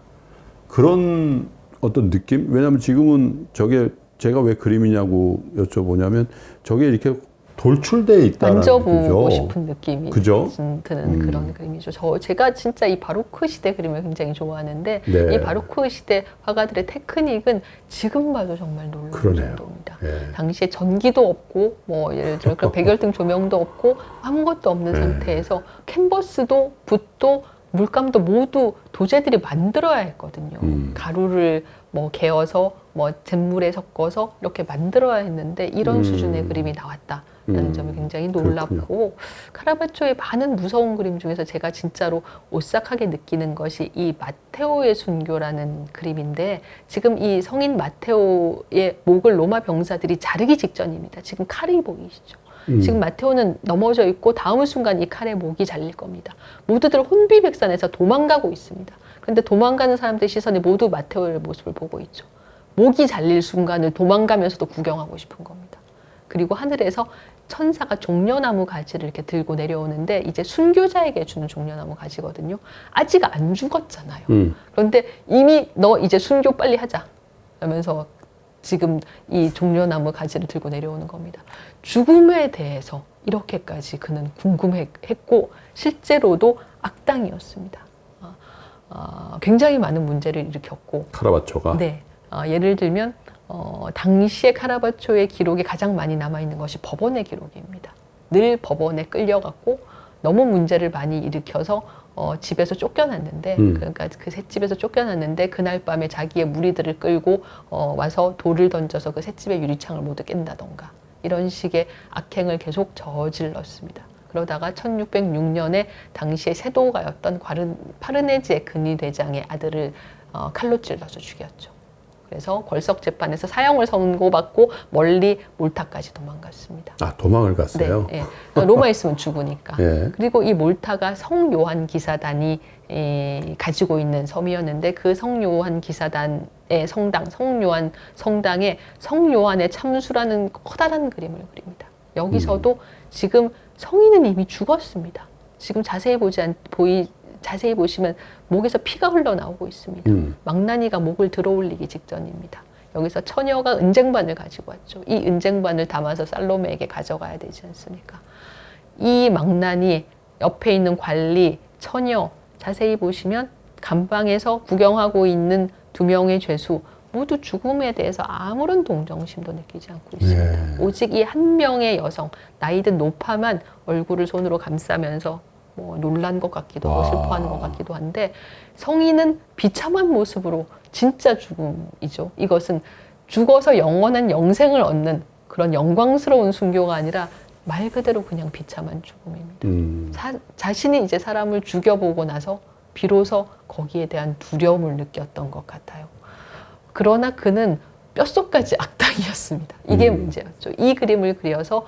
그런 어떤 느낌? 왜냐하면 지금은 저게 제가 왜 그림이냐고 여쭤보냐면 저게 이렇게 돌출되어 있다는 만져보고 거죠. 싶은 느낌이 그죠? 드는 그런 그림이죠. 제가 진짜 이 바로크 시대 그림을 굉장히 좋아하는데 네. 이 바로크 시대 화가들의 테크닉은 지금 봐도 정말 놀라운 그러네요. 정도입니다. 네. 당시에 전기도 없고 뭐 예를 들어 그런 백열등 조명도 없고 아무것도 없는 네. 상태에서 캔버스도 붓도 물감도 모두 도제들이 만들어야 했거든요. 가루를 뭐 개어서 뭐 잿물에 섞어서 이렇게 만들어야 했는데 이런 수준의 그림이 나왔다라는 점이 굉장히 놀랍고 그렇군요. 카라바초의 많은 무서운 그림 중에서 제가 진짜로 오싹하게 느끼는 것이 이 마테오의 순교라는 그림인데 지금 이 성인 마테오의 목을 로마 병사들이 자르기 직전입니다. 지금 칼이 보이시죠? 지금 마테오는 넘어져 있고 다음 순간 이 칼에 목이 잘릴 겁니다. 모두들 혼비백산해서 도망가고 있습니다. 그런데 도망가는 사람들의 시선이 모두 마테오의 모습을 보고 있죠. 목이 잘릴 순간을 도망가면서도 구경하고 싶은 겁니다. 그리고 하늘에서 천사가 종려나무 가지를 이렇게 들고 내려오는데 이제 순교자에게 주는 종려나무 가지거든요. 아직 안 죽었잖아요. 그런데 이미 너 이제 순교 빨리 하자 하면서 지금 이 종려나무 가지를 들고 내려오는 겁니다. 죽음에 대해서 이렇게까지 그는 궁금했고 실제로도 악당이었습니다. 굉장히 많은 문제를 일으켰고 카라바초가. 네, 예를 들면 당시에 카라바초의 기록이 가장 많이 남아있는 것이 법원의 기록입니다. 늘 법원에 끌려갔고 너무 문제를 많이 일으켜서 집에서 쫓겨났는데 그러니까 그 셋집에서 쫓겨났는데 그날 밤에 자기의 무리들을 끌고 와서 돌을 던져서 그 셋집의 유리창을 모두 깬다던가 이런 식의 악행을 계속 저질렀습니다. 그러다가 1606년에 당시의 세도가였던 파르네지의 근위대장의 아들을 칼로 찔러서 죽였죠. 그래서 걸석재판에서 사형을 선고받고 멀리 몰타까지 도망갔습니다. 아, 도망을 갔어요? 네, 네. 로마에 있으면 죽으니까. 예. 그리고 이 몰타가 성요한 기사단이 가지고 있는 섬이었는데 그 성요한 기사단의 성당, 성요한 성당에 성요한의 참수라는 커다란 그림을 그립니다. 여기서도 지금 성인은 이미 죽었습니다. 지금 자세히 보시면 목에서 피가 흘러나오고 있습니다. 망나니가 목을 들어올리기 직전입니다. 여기서 처녀가 은쟁반을 가지고 왔죠. 이 은쟁반을 담아서 살로메에게 가져가야 되지 않습니까? 이 망나니, 옆에 있는 관리, 처녀 자세히 보시면 감방에서 구경하고 있는 두 명의 죄수 모두 죽음에 대해서 아무런 동정심도 느끼지 않고 있습니다. 네. 오직 이 한 명의 여성, 나이든 노파만 얼굴을 손으로 감싸면서 뭐 놀란 것 같기도 하고 슬퍼하는 것 같기도 한데 성인은 비참한 모습으로 진짜 죽음이죠. 이것은 죽어서 영원한 영생을 얻는 그런 영광스러운 순교가 아니라 말 그대로 그냥 비참한 죽음입니다. 자신이 이제 사람을 죽여보고 나서 비로소 거기에 대한 두려움을 느꼈던 것 같아요. 그러나 그는 뼛속까지 악당이었습니다. 이게 문제였죠. 이 그림을 그려서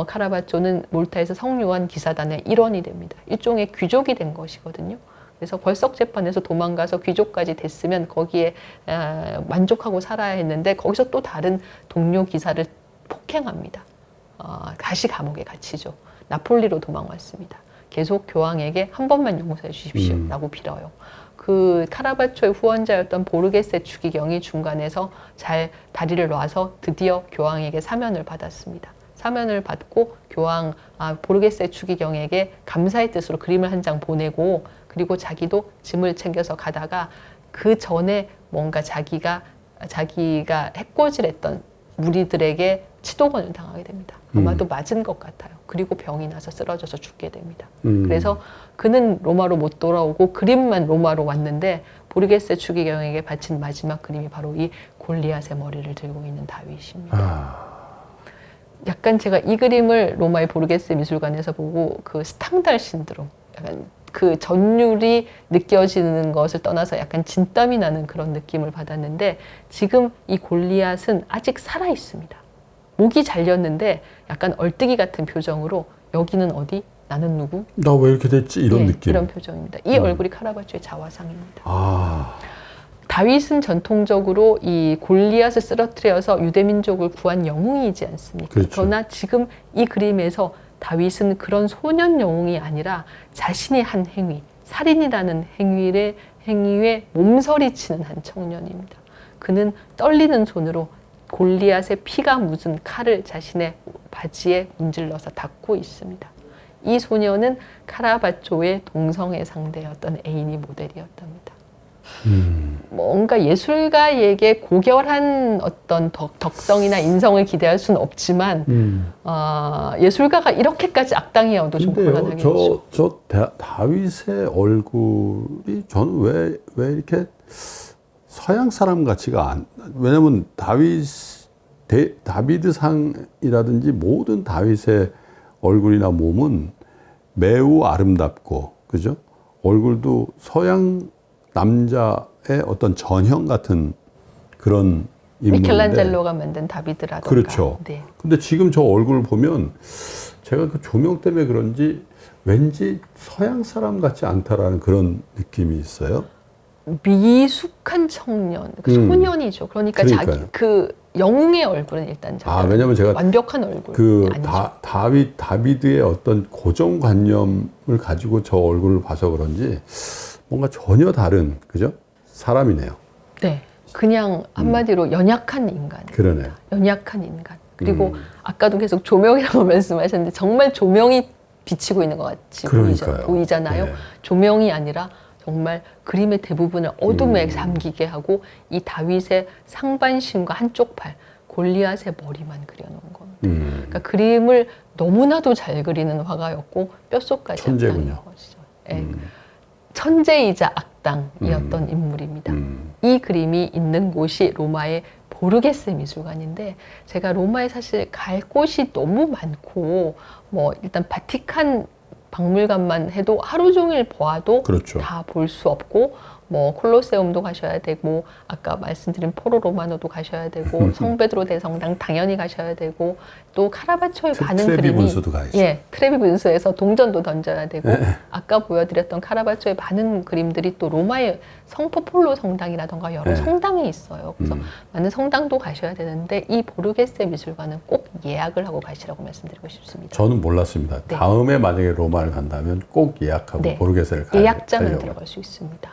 카라바초는 몰타에서 성요한 기사단의 일원이 됩니다. 일종의 귀족이 된 것이거든요. 그래서 걸석재판에서 도망가서 귀족까지 됐으면 거기에 만족하고 살아야 했는데 거기서 또 다른 동료 기사를 폭행합니다. 다시 감옥에 갇히죠. 나폴리로 도망왔습니다. 계속 교황에게 한 번만 용서해 주십시오 라고 빌어요. 그 카라바초의 후원자였던 보르게세 추기경이 중간에서 잘 다리를 놔서 드디어 교황에게 사면을 받았습니다. 사면을 받고 교황 보르게세 추기경에게 감사의 뜻으로 그림을 한 장 보내고 그리고 자기도 짐을 챙겨서 가다가 그 전에 뭔가 자기가 해코지했던 무리들에게 치도건을 당하게 됩니다. 아마도 맞은 것 같아요. 그리고 병이 나서 쓰러져서 죽게 됩니다. 그래서 그는 로마로 못 돌아오고 그림만 로마로 왔는데 보르게세 추기경에게 바친 마지막 그림이 바로 이 골리앗의 머리를 들고 있는 다윗입니다. 약간 제가 이 그림을 로마의 보르게세 미술관에서 보고 그 스탕달 신드롬, 약간 그 전율이 느껴지는 것을 떠나서 약간 진땀이 나는 그런 느낌을 받았는데 지금 이 골리앗은 아직 살아 있습니다. 목이 잘렸는데 약간 얼뜨기 같은 표정으로 여기는 어디? 나는 누구? 나 왜 이렇게 됐지? 이런 느낌. 이런 표정입니다. 이 얼굴이 카라바초의 자화상입니다. 다윗은 전통적으로 이 골리앗을 쓰러뜨려서 유대민족을 구한 영웅이지 않습니까? 그렇죠. 그러나 지금 이 그림에서 다윗은 그런 소년 영웅이 아니라 자신이 한 행위, 살인이라는 행위에 몸서리치는 한 청년입니다. 그는 떨리는 손으로 골리앗의 피가 묻은 칼을 자신의 바지에 문질러서 닦고 있습니다. 이 소녀는 카라바초의 동성애 상대였던 애인이 모델이었답니다. 뭔가 예술가에게 고결한 어떤 덕성이나 인성을 기대할 수는 없지만 예술가가 이렇게까지 악당이어도 좀 곤란하겠죠. 다윗의 얼굴이 저는 왜 이렇게 서양 사람 같지가 않. 왜냐면 다비드상이라든지 모든 다윗의 얼굴이나 몸은 매우 아름답고, 그죠? 얼굴도 서양 남자의 어떤 전형 같은 그런 인물인데. 미켈란젤로가 만든 다비드라던가. 그렇죠. 네. 근데 지금 저 얼굴을 보면 제가 그 조명 때문에 그런지 왠지 서양 사람 같지 않다라는 그런 느낌이 있어요. 미숙한 청년, 소년이죠. 그러니까 그러니까요. 자기 그 영웅의 얼굴은 일단 왜냐면 제가 완벽한 얼굴 그 아니죠. 다비드의 어떤 고정관념을 가지고 저 얼굴을 봐서 그런지 뭔가 전혀 다른, 그죠? 사람이네요. 네, 그냥 한마디로 연약한 인간. 그러네요. 연약한 인간. 그리고 아까도 계속 조명이라고 말씀하셨는데 정말 조명이 비치고 있는 것 같이 보이잖아요. 네. 조명이 아니라 정말 그림의 대부분을 어둠에 잠기게 하고 이 다윗의 상반신과 한쪽 팔, 골리앗의 머리만 그려놓은 겁니다. 그러니까 그림을 너무나도 잘 그리는 화가였고 뼛속까지 천재군요. 악당인 것이죠. 네. 천재이자 악당이었던 인물입니다. 이 그림이 있는 곳이 로마의 보르게세 미술관인데 제가 로마에 사실 갈 곳이 너무 많고 일단 바티칸 박물관만 해도 하루 종일 보아도 그렇죠. 다 볼 수 없고 콜로세움도 가셔야 되고 아까 말씀드린 포로 로마노도 가셔야 되고 성베드로 대성당 당연히 가셔야 되고 또 카라바초의 많은 트레비 그림이 분수도 가야죠. 트레비 분수에서 동전도 던져야 되고 아까 보여드렸던 카라바초의 많은 그림들이 또 로마의 성포폴로 성당이라던가 여러 성당이 있어요. 그래서 많은 성당도 가셔야 되는데 이 보르게세 미술관은 꼭 예약을 하고 가시라고 말씀드리고 싶습니다. 저는 몰랐습니다. 네. 다음에 만약에 로마를 간다면 꼭 예약하고 네. 보르게세를 가야 예약자만 들어갈 수 있습니다.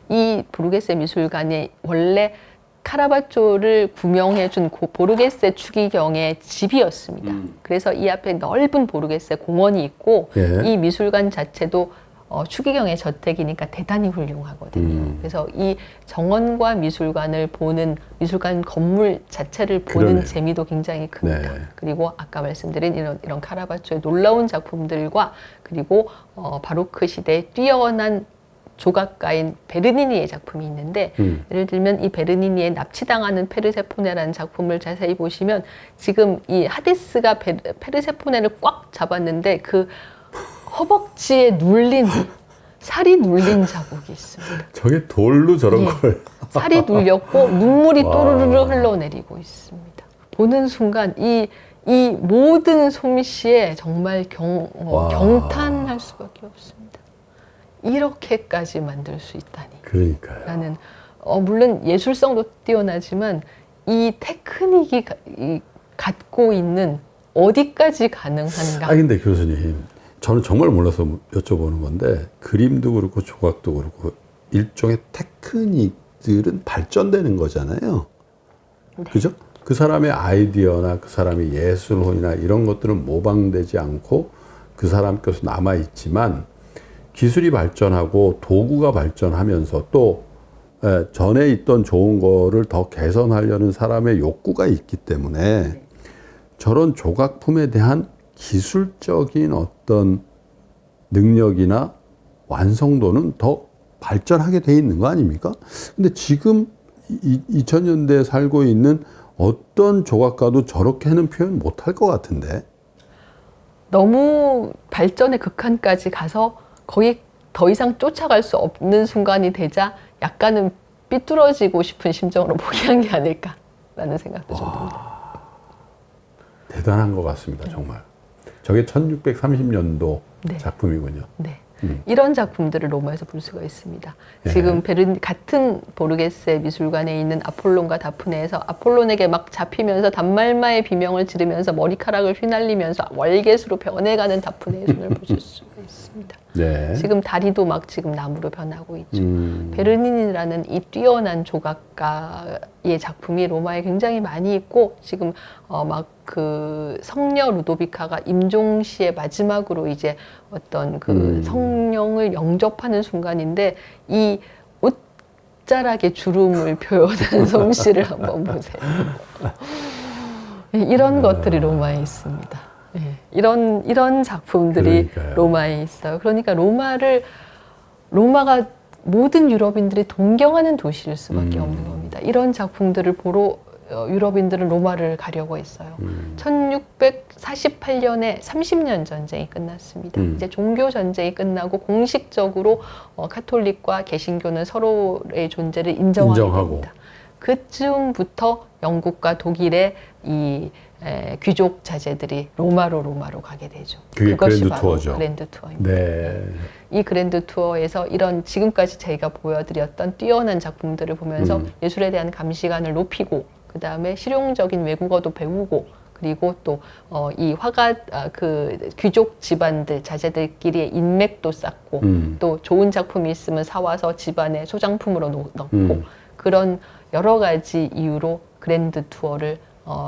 이 보르게세 미술관에 원래 카라바초를 구명해준 보르게세 추기경의 집이었습니다. 그래서 이 앞에 넓은 보르게세 공원이 있고 이 미술관 자체도 추기경의 저택이니까 대단히 훌륭하거든요. 그래서 이 정원과 미술관을 보는 미술관 건물 자체를 보는 그러네요. 재미도 굉장히 큽니다. 네. 그리고 아까 말씀드린 이런 카라바초의 놀라운 작품들과 그리고 바로크 시대의 뛰어난 조각가인 베르니니의 작품이 있는데 예를 들면 이 베르니니의 납치당하는 페르세포네라는 작품을 자세히 보시면 지금 이 하데스가 페르세포네를 꽉 잡았는데 그 허벅지에 눌린 살이 눌린 자국이 있습니다. 저게 돌로 저런 걸. 살이 눌렸고 눈물이 또르르르 흘러내리고 있습니다. 보는 순간 이 모든 솜씨에 정말 경탄할 수밖에 없습니다. 이렇게까지 만들 수 있다니. 그러니까요. 라는 물론 예술성도 뛰어나지만 이 테크닉이 갖고 있는 어디까지 가능한가. 근데 교수님, 저는 정말 몰라서 여쭤보는 건데 그림도 그렇고 조각도 그렇고 일종의 테크닉들은 발전되는 거잖아요. 네. 그죠? 그 사람의 아이디어나 그 사람의 예술혼이나 이런 것들은 모방되지 않고 그 사람 것으로 남아있지만 기술이 발전하고 도구가 발전하면서 또 전에 있던 좋은 거를 더 개선하려는 사람의 욕구가 있기 때문에 저런 조각품에 대한 기술적인 어떤 능력이나 완성도는 더 발전하게 돼 있는 거 아닙니까? 근데 지금 2000년대에 살고 있는 어떤 조각가도 저렇게는 표현 못할 것 같은데. 너무 발전의 극한까지 가서 거의 더 이상 쫓아갈 수 없는 순간이 되자 약간은 삐뚤어지고 싶은 심정으로 포기한 게 아닐까라는 생각도 좀 듭니다. 대단한 것 같습니다, 정말. 저게 1630년도 네. 작품이군요. 네. 이런 작품들을 로마에서 볼 수가 있습니다. 네. 지금 같은 보르게세 미술관에 있는 아폴론과 다프네에서 아폴론에게 막 잡히면서 단말마의 비명을 지르면서 머리카락을 휘날리면서 월계수로 변해가는 다프네의 손을 보실 수 있습니다. 네. 지금 다리도 막 지금 나무로 변하고 있죠. 베르닌이라는 이 뛰어난 조각가의 작품이 로마에 굉장히 많이 있고 지금 막 그 성녀 루도비카가 임종시의 마지막으로 이제 어떤 그 성령을 영접하는 순간인데 이 옷자락의 주름을 표현한 솜씨를 한번 보세요. 이런 것들이 로마에 있습니다. 이런 작품들이 그러니까요. 로마에 있어요. 그러니까 로마가 모든 유럽인들이 동경하는 도시일 수밖에 없는 겁니다. 이런 작품들을 보러 유럽인들은 로마를 가려고 했어요. 1648년에 30년 전쟁이 끝났습니다. 이제 종교 전쟁이 끝나고 공식적으로 카톨릭과 개신교는 서로의 존재를 인정하게 됩니다. 그쯤부터 영국과 독일의 이 귀족 자제들이 로마로 가게 되죠. 그게 그것이 그랜드 바로 투어죠. 그랜드 투어입니다. 네. 이 그랜드 투어에서 이런 지금까지 저희가 보여드렸던 뛰어난 작품들을 보면서 예술에 대한 감시관을 높이고 그 다음에 실용적인 외국어도 배우고 그리고 또 이 그 귀족 집안들 자제들끼리의 인맥도 쌓고 또 좋은 작품이 있으면 사와서 집안에 소장품으로 넣고 그런 여러 가지 이유로 그랜드 투어를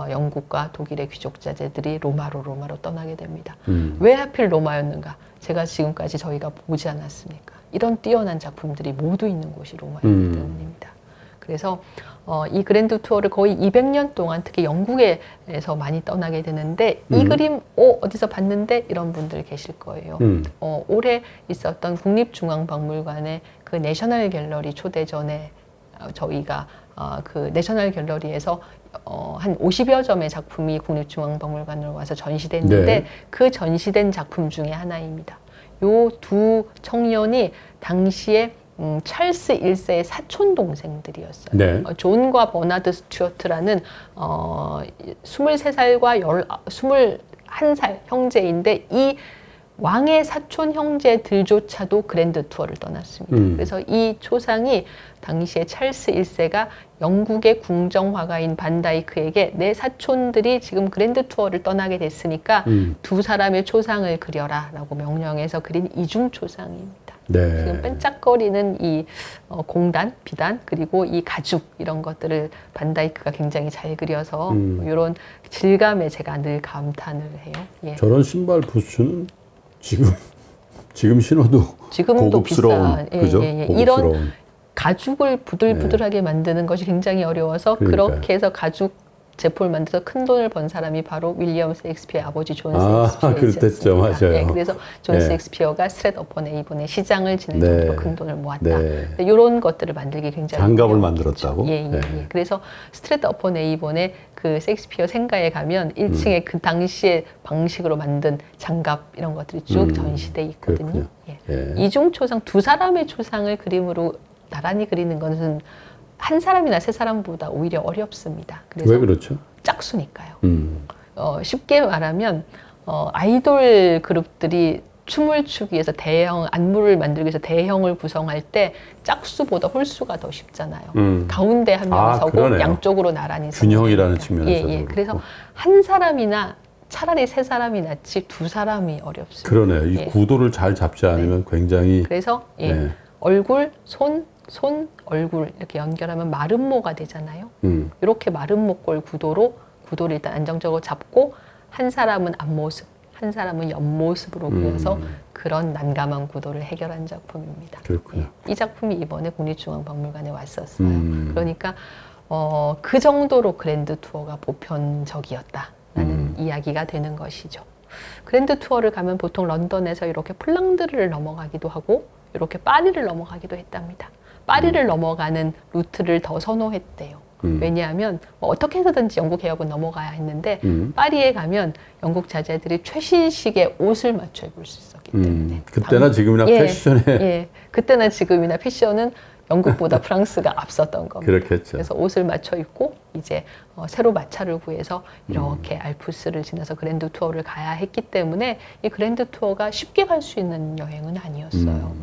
영국과 독일의 귀족 자제들이 로마로 떠나게 됩니다. 왜 하필 로마였는가? 제가 지금까지 저희가 보지 않았습니까? 이런 뛰어난 작품들이 모두 있는 곳이 로마이기 때문입니다. 그래서 이 그랜드 투어를 거의 200년 동안 특히 영국에서 많이 떠나게 되는데 이 그림 어디서 봤는데 이런 분들 계실 거예요. 올해 있었던 국립중앙박물관의 그 내셔널 갤러리 초대전에 저희가 그 내셔널 갤러리에서 한 50여 점의 작품이 국립중앙박물관으로 와서 전시됐는데 네. 그 전시된 작품 중에 하나입니다. 요 두 청년이 당시에 찰스 1세의 사촌 동생들이었어요. 네. 존과 버나드 스튜어트라는 23살과 21살 형제인데 이 왕의 사촌 형제들조차도 그랜드 투어를 떠났습니다. 그래서 이 초상이 당시에 찰스 1세가 영국의 궁정화가인 반다이크에게 내 사촌들이 지금 그랜드 투어를 떠나게 됐으니까 두 사람의 초상을 그려라 라고 명령해서 그린 이중 초상입니다. 네. 지금 반짝거리는 이 공단, 비단 그리고 이 가죽 이런 것들을 반다이크가 굉장히 잘 그려서 이런 질감에 제가 늘 감탄을 해요. 예. 저런 신발 부츠는 지금 신어도 지금도 고급스러운, 비싼, 예, 그죠? 예, 예. 고급스러운. 이런 가죽을 부들부들하게 만드는 것이 굉장히 어려워서 그러니까요. 그렇게 해서 가죽 제품을 만들어서 큰 돈을 번 사람이 바로 윌리엄 셰익스피어의 아버지 존 셰익스피어이지 그랬죠. 않습니까? 맞아요. 예, 그래서 존 네. 셰익스피어가 스트랫 어폰 에이본의 시장을 지낼 네. 정도로 큰 돈을 모았다. 네. 이런 것들을 만들기 굉장히 장갑을 어려웠겠죠. 만들었다고? 예, 예, 네. 예. 그래서 스트랫 어폰 에이본의 그 셰익스피어 생가에 가면 1층에 그 당시의 방식으로 만든 장갑 이런 것들이 쭉 전시돼 있거든요. 그렇군요. 예. 예. 이중 초상 두 사람의 초상을 그림으로 나란히 그리는 것은 한 사람이나 세 사람보다 오히려 어렵습니다. 그래서 왜 그렇죠? 짝수니까요. 쉽게 말하면 아이돌 그룹들이 춤을 추기 위해서 안무를 만들기 위해서 대형을 구성할 때 짝수보다 홀수가 더 쉽잖아요. 가운데 한 명 서고 그러네요. 양쪽으로 나란히 균형이라는 서고. 측면에서. 예, 예. 그래서 한 사람이나 차라리 세 사람이 낫지 두 사람이 어렵습니다. 그러네요. 이 예. 구도를 잘 잡지 않으면 굉장히 그래서 예. 네. 얼굴, 손, 얼굴 이렇게 연결하면 마름모가 되잖아요. 이렇게 마름모꼴 구도를 일단 안정적으로 잡고 한 사람은 앞모습, 한 사람은 옆모습으로 그려서 그런 난감한 구도를 해결한 작품입니다. 그렇군요. 이 작품이 이번에 국립중앙박물관에 왔었어요. 그러니까 그 정도로 그랜드 투어가 보편적이었다라는 이야기가 되는 것이죠. 그랜드 투어를 가면 보통 런던에서 이렇게 플랑드르를 넘어가기도 하고 이렇게 파리를 넘어가기도 했답니다. 파리를 넘어가는 루트를 더 선호했대요. 왜냐하면 뭐 어떻게 해서든지 영국 해역은 넘어가야 했는데 파리에 가면 영국 자제들이 최신식의 옷을 맞춰 입을 수 있었기 때문에 그때나 지금이나 패션에 그때나 지금이나 패션은 영국보다 프랑스가 앞섰던 겁니다. 그렇겠죠. 그래서 옷을 맞춰 입고 이제 새로 마차를 구해서 이렇게 알프스를 지나서 그랜드 투어를 가야 했기 때문에 이 그랜드 투어가 쉽게 갈 수 있는 여행은 아니었어요.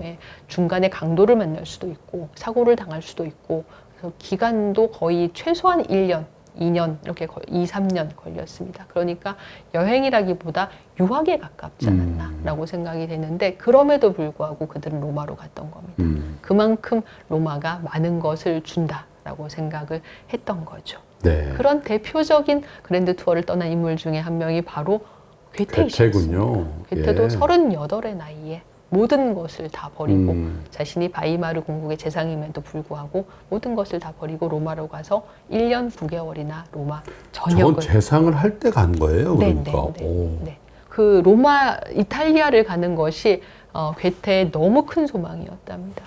중간에 강도를 만날 수도 있고 사고를 당할 수도 있고 그래서 기간도 거의 최소한 1년, 2년 이렇게 2, 3년 걸렸습니다. 그러니까 여행이라기보다 유학에 가깝지 않았나라고 생각이 되는데 그럼에도 불구하고 그들은 로마로 갔던 겁니다. 그만큼 로마가 많은 것을 준다라고 생각을 했던 거죠. 네. 그런 대표적인 그랜드 투어를 떠난 인물 중에 한 명이 바로 괴테이셨습니다. 괴테군요. 괴테도 예. 38의 나이에 모든 것을 다 버리고 자신이 바이마르 공국의 재상임에도 불구하고 모든 것을 다 버리고 로마로 가서 1년 9개월이나 로마 저건 전역을 재상을 할 때 간 거예요, 그러니까. 오. 네. 그 로마 이탈리아를 가는 것이 괴테의 너무 큰 소망이었답니다.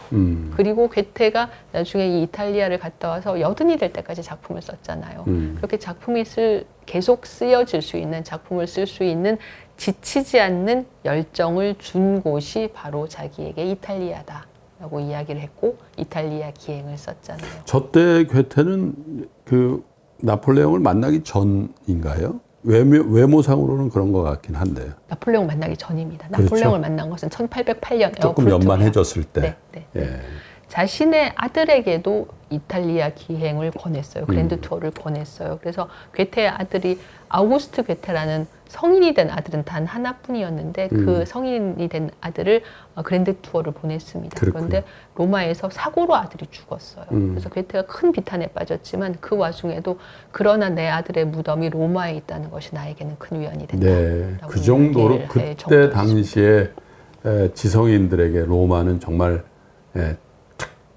그리고 괴테가 나중에 이 이탈리아를 갔다 와서 80이 될 때까지 작품을 썼잖아요. 그렇게 작품이 계속 쓰여질 수 있는 작품을 쓸 수 있는 지치지 않는 열정을 준 곳이 바로 자기에게 이탈리아다라고 이야기를 했고 이탈리아 기행을 썼잖아요. 저때 괴테는 그 나폴레옹을 만나기 전인가요? 외모상으로는 그런 것 같긴 한데요. 나폴레옹 만나기 전입니다. 그렇죠. 나폴레옹을 만난 것은 1808년 조금 연만해졌을 때. 네. 예. 자신의 아들에게도 이탈리아 기행을 권했어요. 그랜드 투어를 권했어요. 그래서 괴테의 아들이 아우구스트 괴테라는 성인이 된 아들은 단 하나뿐이었는데 그 성인이 된 아들을 그랜드 투어를 보냈습니다. 그렇군요. 그런데 로마에서 사고로 아들이 죽었어요. 그래서 괴테가 큰 비탄에 빠졌지만 그 와중에도 그러나 내 아들의 무덤이 로마에 있다는 것이 나에게는 큰 위안이 된다. 네. 그 정도로 그때 당시에 지성인들에게 로마는 정말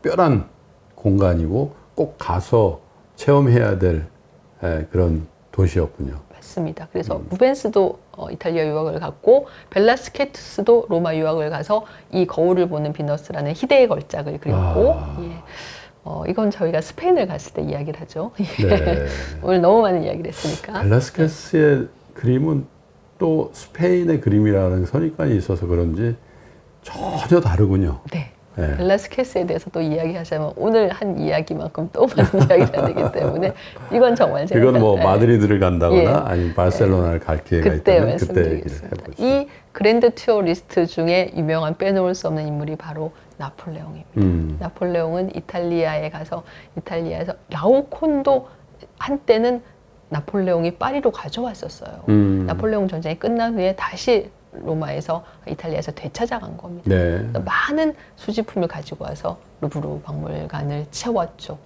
특별한 공간이고 꼭 가서 체험해야 될 그런 도시였군요. 맞습니다. 그래서 루벤스도 이탈리아 유학을 갔고 벨라스케투스도 로마 유학을 가서 이 거울을 보는 비너스라는 희대의 걸작을 그렸고 이건 저희가 스페인을 갔을 때 이야기를 하죠. 네. 오늘 너무 많은 이야기를 했으니까. 벨라스케스의 그림은 또 스페인의 그림이라는 선입관이 있어서 그런지 전혀 다르군요. 네. 네. 벨라스케스에 대해서 또 이야기하자면 오늘 한 이야기만큼 또 많은 이야기를 해야 되기 때문에 이건 정말 제가 이건 뭐 마드리드를 간다거나 아니면 바르셀로나를 갈 기회가 그때 있다면 그때 얘기를 말씀드리겠습니다. 해보죠. 이 그랜드 투어 리스트 중에 유명한 빼놓을 수 없는 인물이 바로 나폴레옹입니다. 나폴레옹은 이탈리아에 가서 이탈리아에서 라오콘도 한때는 나폴레옹이 파리로 가져왔었어요. 나폴레옹 전쟁이 끝난 후에 다시 로마에서 이탈리아에서 되찾아간 겁니다. 네. 많은 수집품을 가지고 와서 루브르 박물관을 채웠죠.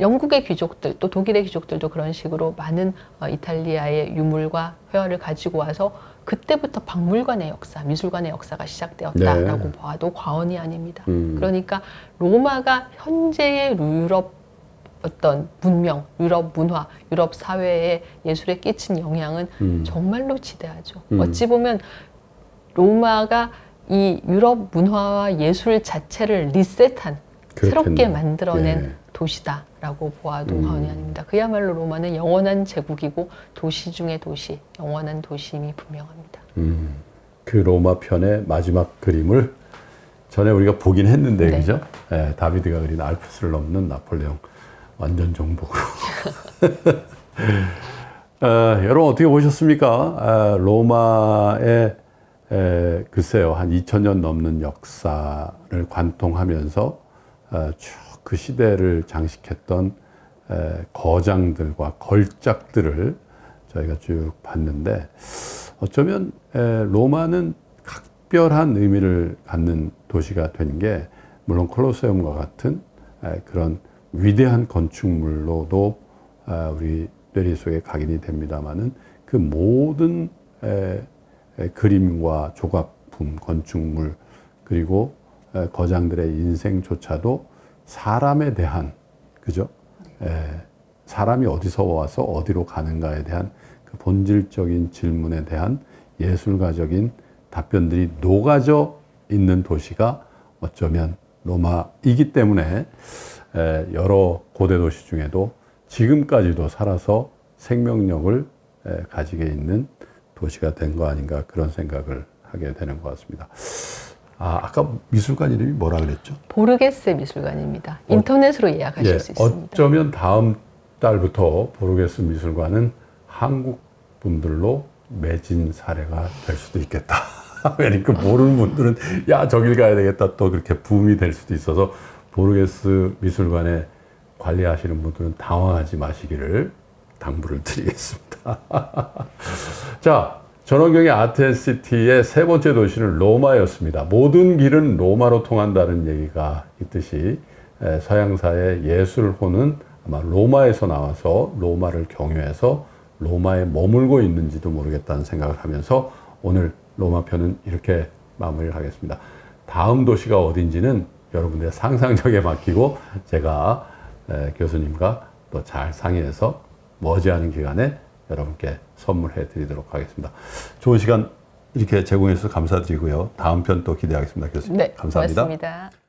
영국의 귀족들 또 독일의 귀족들도 그런 식으로 많은 이탈리아의 유물과 회화를 가지고 와서 그때부터 박물관의 역사, 미술관의 역사가 시작되었다라고 네. 봐도 과언이 아닙니다. 그러니까 로마가 현재의 유럽 어떤 문명, 유럽 문화, 유럽 사회에 예술에 끼친 영향은 정말로 지대하죠. 어찌 보면 로마가 이 유럽 문화와 예술 자체를 리셋한 그렇겠네요. 새롭게 만들어낸 예. 도시다라고 보아도 과언이 아닙니다. 그야말로 로마는 영원한 제국이고 도시 중의 도시, 영원한 도시임이 분명합니다. 그 로마 편의 마지막 그림을 전에 우리가 보긴 했는데, 네. 그죠? 예, 다비드가 그린 알프스를 넘는 나폴레옹. 완전 정복으로. 여러분 어떻게 보셨습니까? 로마의 글쎄요, 한 2000년 넘는 역사를 관통하면서 쭉 그 시대를 장식했던 거장들과 걸작들을 저희가 쭉 봤는데 어쩌면 로마는 각별한 의미를 갖는 도시가 된 게 물론 콜로세움과 같은 그런 위대한 건축물로도 우리 뇌리 속에 각인이 됩니다마는 그 모든 그림과 조각 기념품, 건축물, 그리고 거장들의 인생조차도 사람에 대한, 그죠? 사람이 어디서 와서 어디로 가는가에 대한 그 본질적인 질문에 대한 예술가적인 답변들이 녹아져 있는 도시가 어쩌면 로마이기 때문에 여러 고대 도시 중에도 지금까지도 살아서 생명력을 가지게 있는 도시가 된 거 아닌가 그런 생각을 하게 되는 것 같습니다. 아까 미술관 이름이 뭐라 그랬죠? 보르게세 미술관입니다. 인터넷으로 예약하실 수 있습니다. 어쩌면 다음 달부터 보르게스 미술관은 한국 분들로 매진 사례가 될 수도 있겠다. 그러니까 모르는 분들은 야 저길 가야 되겠다 또 그렇게 붐이 될 수도 있어서 보르게스 미술관에 관리하시는 분들은 당황하지 마시기를 당부를 드리겠습니다. 자, 전원경의 아테네시티의 세 번째 도시는 로마였습니다. 모든 길은 로마로 통한다는 얘기가 있듯이 서양사의 예술호는 아마 로마에서 나와서 로마를 경유해서 로마에 머물고 있는지도 모르겠다는 생각을 하면서 오늘 로마 편은 이렇게 마무리를 하겠습니다. 다음 도시가 어딘지는 여러분들의 상상력에 맡기고 제가 교수님과 또 잘 상의해서 머지않은 기간에 여러분께 선물해 드리도록 하겠습니다. 좋은 시간 이렇게 제공해 주셔서 감사드리고요. 다음 편 또 기대하겠습니다. 교수님. 네, 감사합니다. 고맙습니다.